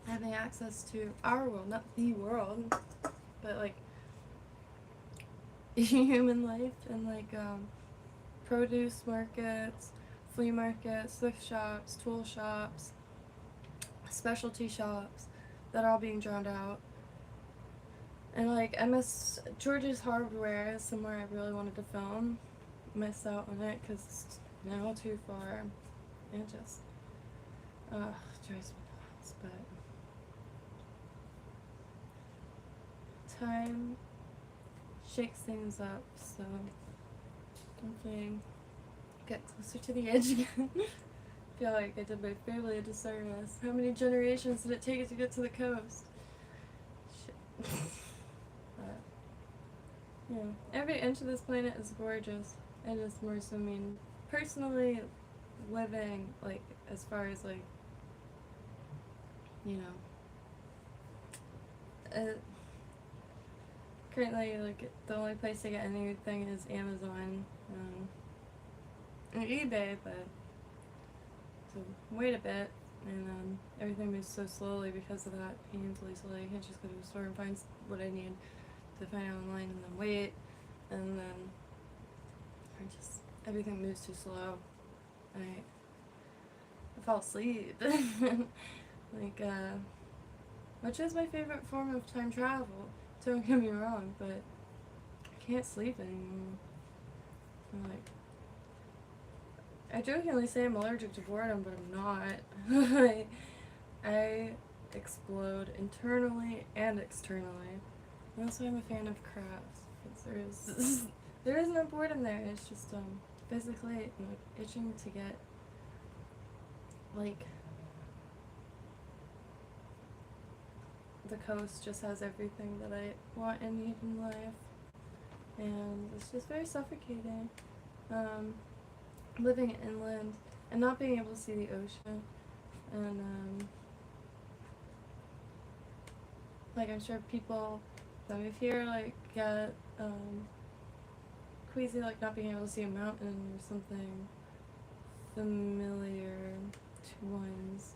Having access to our world, not the world, but like human life, and like produce markets, flea markets, thrift shops, tool shops, specialty shops that are all being drowned out. And like I miss George's Hardware, somewhere I really wanted to film. Missed out on it because it's now too far. It just drives me nuts, but time shakes things up, so hopefully get closer to the edge again. I feel like I did my family a disservice. How many generations did it take to get to the coast? Shit. But, yeah, every inch of this planet is gorgeous. I just more so mean personally living, like, as far as like, you know, currently, like, the only place to get anything is Amazon, and eBay, but so wait a bit, and everything moves so slowly because of that, painfully slowly. I can't just go to a store and find what I need to find online and then wait, and then everything moves too slow. I fall asleep. Like, which is my favorite form of time travel, don't get me wrong, but I can't sleep anymore. I'm like, I jokingly say I'm allergic to boredom, but I'm not. I explode internally and externally. That's why I'm a fan of crafts, because there is no boredom there. It's just physically like itching to get, like, the coast just has everything that I want and need in life, and it's just very suffocating. Living inland and not being able to see the ocean, and like, I'm sure people that move here like get queasy, like not being able to see a mountain or something familiar to one's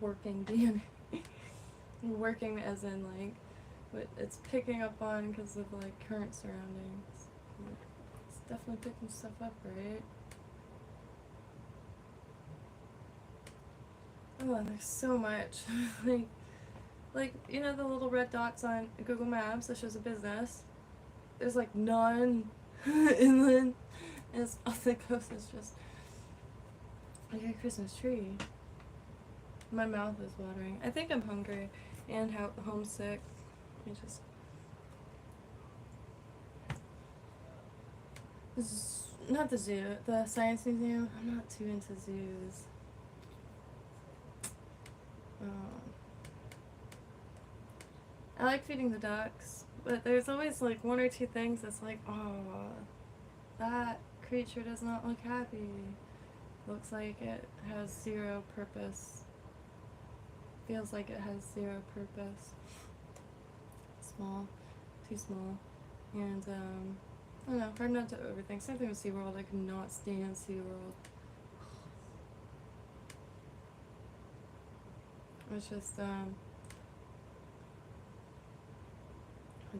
working DNA. Working as in like what it's picking up on because of like current surroundings. It's definitely picking stuff up, right? Oh, there's so much. like you know the little red dots on Google Maps that shows a business. There's like none inland. And it's off the coast. It's just like a Christmas tree. My mouth is watering. I think I'm hungry and homesick. I just not the zoo, the science museum. I'm not too into zoos. I like feeding the ducks, but there's always like one or two things that's like, oh, that creature does not look happy. Looks like it has zero purpose. Feels like it has zero purpose. Small, too small, and I don't know, hard not to overthink. Same thing with SeaWorld. I could not stand SeaWorld. It's just I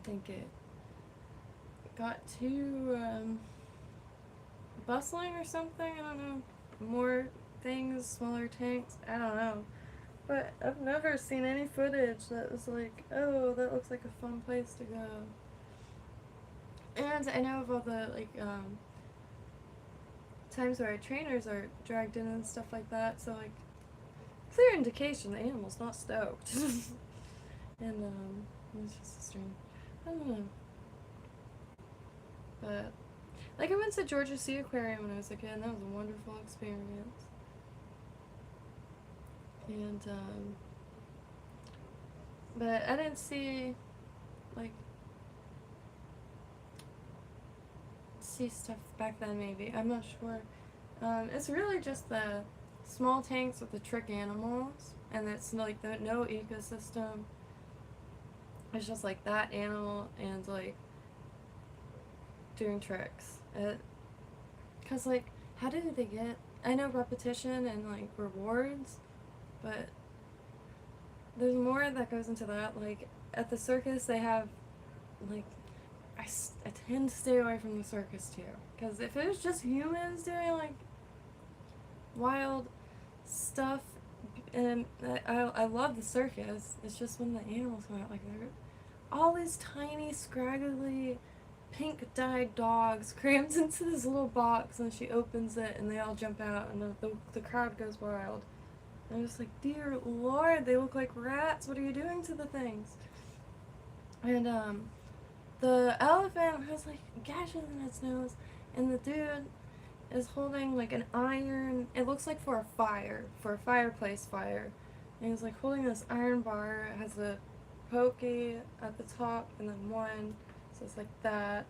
think it got too bustling or something. I don't know. More things, smaller tanks. I don't know. But I've never seen any footage that was like, oh, that looks like a fun place to go. And I know of all the times where our trainers are dragged in and stuff like that. So like, clear indication the animal's not stoked. And it's just strange. I don't know. But like I went to Georgia Sea Aquarium when I was a kid, and that was a wonderful experience. And but I didn't see stuff back then. Maybe I'm not sure. It's really just the small tanks with the trick animals, and it's like the no ecosystem. It's just like that animal and like doing tricks. Cause like how did they get? I know repetition and like rewards, but there's more that goes into that. Like at the circus, they have like I tend to stay away from the circus too, because if it was just humans doing like wild stuff, and I love the circus. It's just when the animals come out, like they're all these tiny, scraggly, pink dyed dogs crammed into this little box, and she opens it, and they all jump out, and the crowd goes wild. And I'm just like, dear Lord, they look like rats. What are you doing to the things? And the elephant has like gashes in its nose, and the dude is holding like an iron. It looks like for a fireplace fire. And he's like holding this iron bar. It has a pokey at the top, and then one, so it's like that.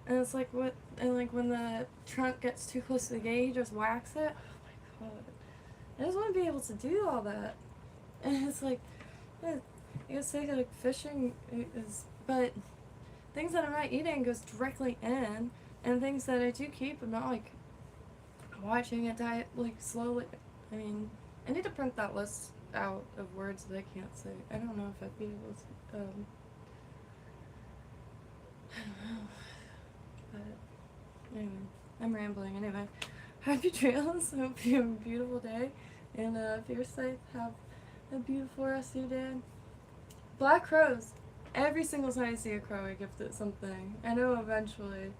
And it's like and like when the trunk gets too close to the gate, he just whacks it. Oh my god! I just want to be able to do all that. And it's like, I guess like fishing is, but things that I'm not eating goes directly in, and things that I do keep, I'm not like watching it die like slowly. I mean, I need to print that list out of words that I can't say. I don't know if I'd be able to. I don't know. But anyway, I'm rambling. Anyway, happy trails. Hope you have a beautiful day, and if you're safe, have a beautiful rest of your day. Black crows. Every single time I see a crow, I gift it something. I know eventually,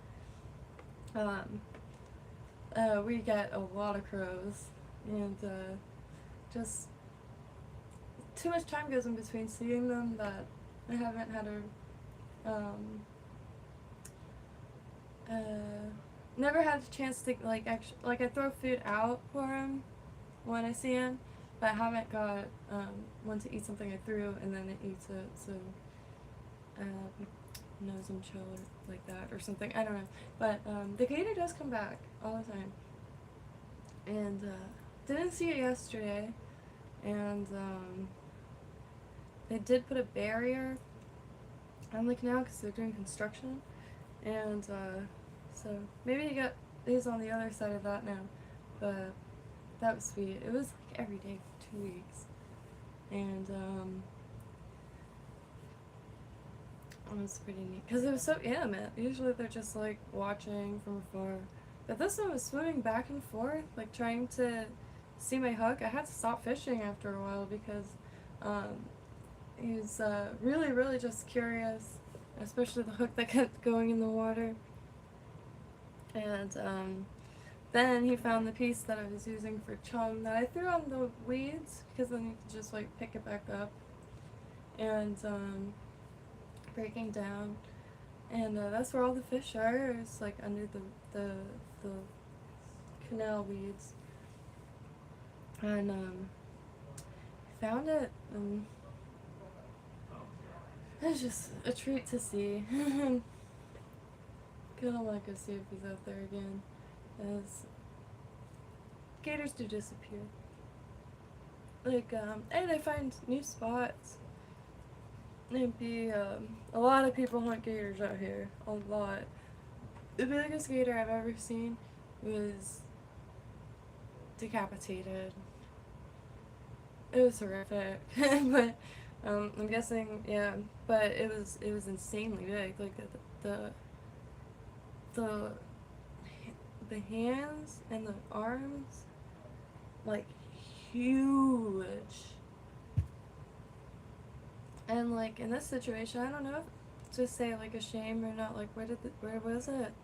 we get a lot of crows, and just too much time goes in between seeing them that I haven't had never had a chance to I throw food out for him when I see him, but I haven't got one to eat something I threw and then it eats it, so nose and chill or like that or something. I don't know, but the gator does come back all the time, and didn't see it yesterday, and they did put a barrier on the canal because they're doing construction, and so maybe he's on the other side of that now, but that was sweet. It was like every day for 2 weeks, and it was pretty neat because it was so intimate. Usually they're just like watching from afar, but this one was swimming back and forth, like trying to see my hook. I had to stop fishing after a while because he was really, really just curious, especially the hook that kept going in the water. And then he found the piece that I was using for chum that I threw on the weeds because then you could just like pick it back up. And breaking down, and that's where all the fish are. It's like under the canal weeds, and I found it, and it was just a treat to see. Kinda want to go see if he's out there again, as gators do disappear. Like, and I find new spots. It'd be, a lot of people hunt gators out here. A lot. The biggest gator I've ever seen was decapitated. It was horrific. But, I'm guessing, yeah, but it was insanely big. Like, the hands and the arms, like, huge. And like in this situation, I don't know if to say like a shame or not. Like where was it?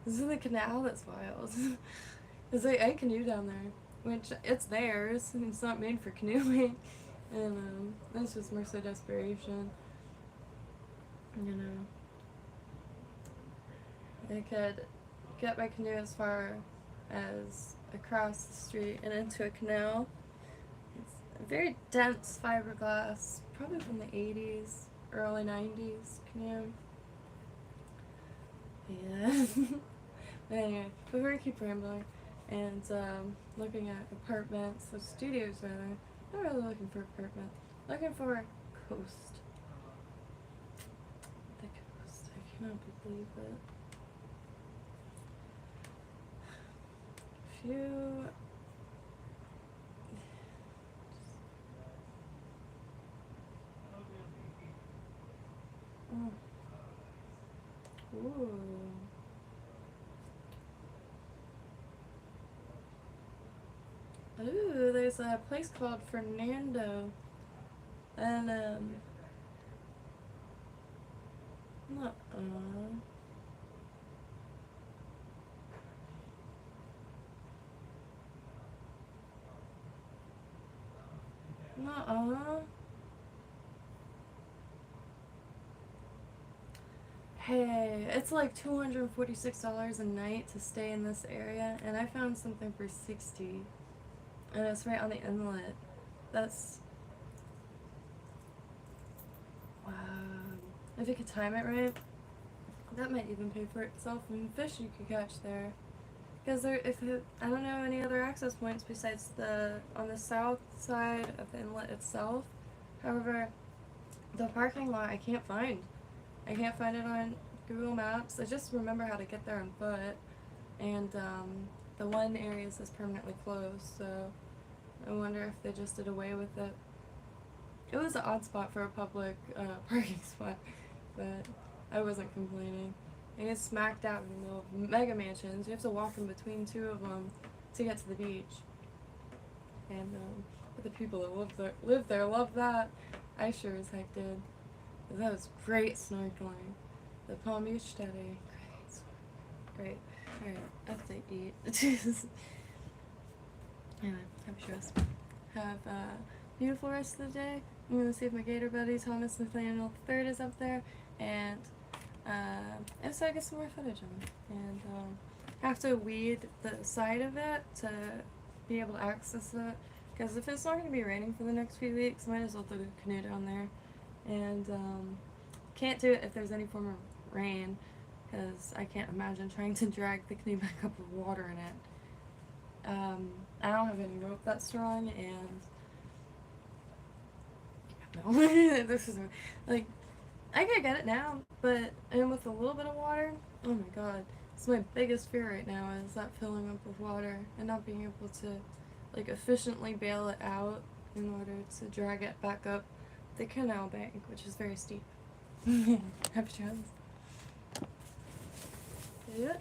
This is the canal that's wild. It's like I canoe down there, which it's theirs and it's not made for canoeing, and that's just more so desperation. You know, I could get my canoe as far as across the street and into a canal. It's a very dense fiberglass, probably from the 80s, early 90s canoe. Yeah. But anyway, we're gonna keep rambling and looking at apartments, so studios rather. Not really looking for apartment. Looking for coast. The coast. I cannot believe it. Few. Oh. Ooh. Ooh, there's a place called Fernando. And, Hey, it's like $246 a night to stay in this area, and I found something for $60. And it's right on the inlet. That's... wow. If you could time it right, that might even pay for itself in fish you could catch there. Because I don't know any other access points besides on the south side of the inlet itself. However, the parking lot I can't find. I can't find it on Google Maps. I just remember how to get there on foot. And the one area is permanently closed, so I wonder if they just did away with it. It was an odd spot for a public parking spot, but I wasn't complaining. And it's smack dab in the middle of mega mansions. You have to walk in between two of them to get to the beach. And the people that live there love that. I sure as heck did. That was great snorkeling. The Palm Beach study. Great. Alright, I have to eat. Anyway, happy shows. Have a beautiful rest of the day. I'm gonna see if my gator buddy Thomas Nathaniel III is up there, and if so, I get some more footage of him. And have to weed the side of it to be able to access it, because if it's not going to be raining for the next few weeks, might as well throw the canoe down there. And can't do it if there's any form of rain, because I can't imagine trying to drag the canoe back up with water in it. I don't have any rope that strong, and no, this is like, I could get it now, but and with a little bit of water, oh my god, it's my biggest fear right now is that filling up with water and not being able to like efficiently bail it out in order to drag it back up the canal bank, which is very steep. Happy travels. Yeah.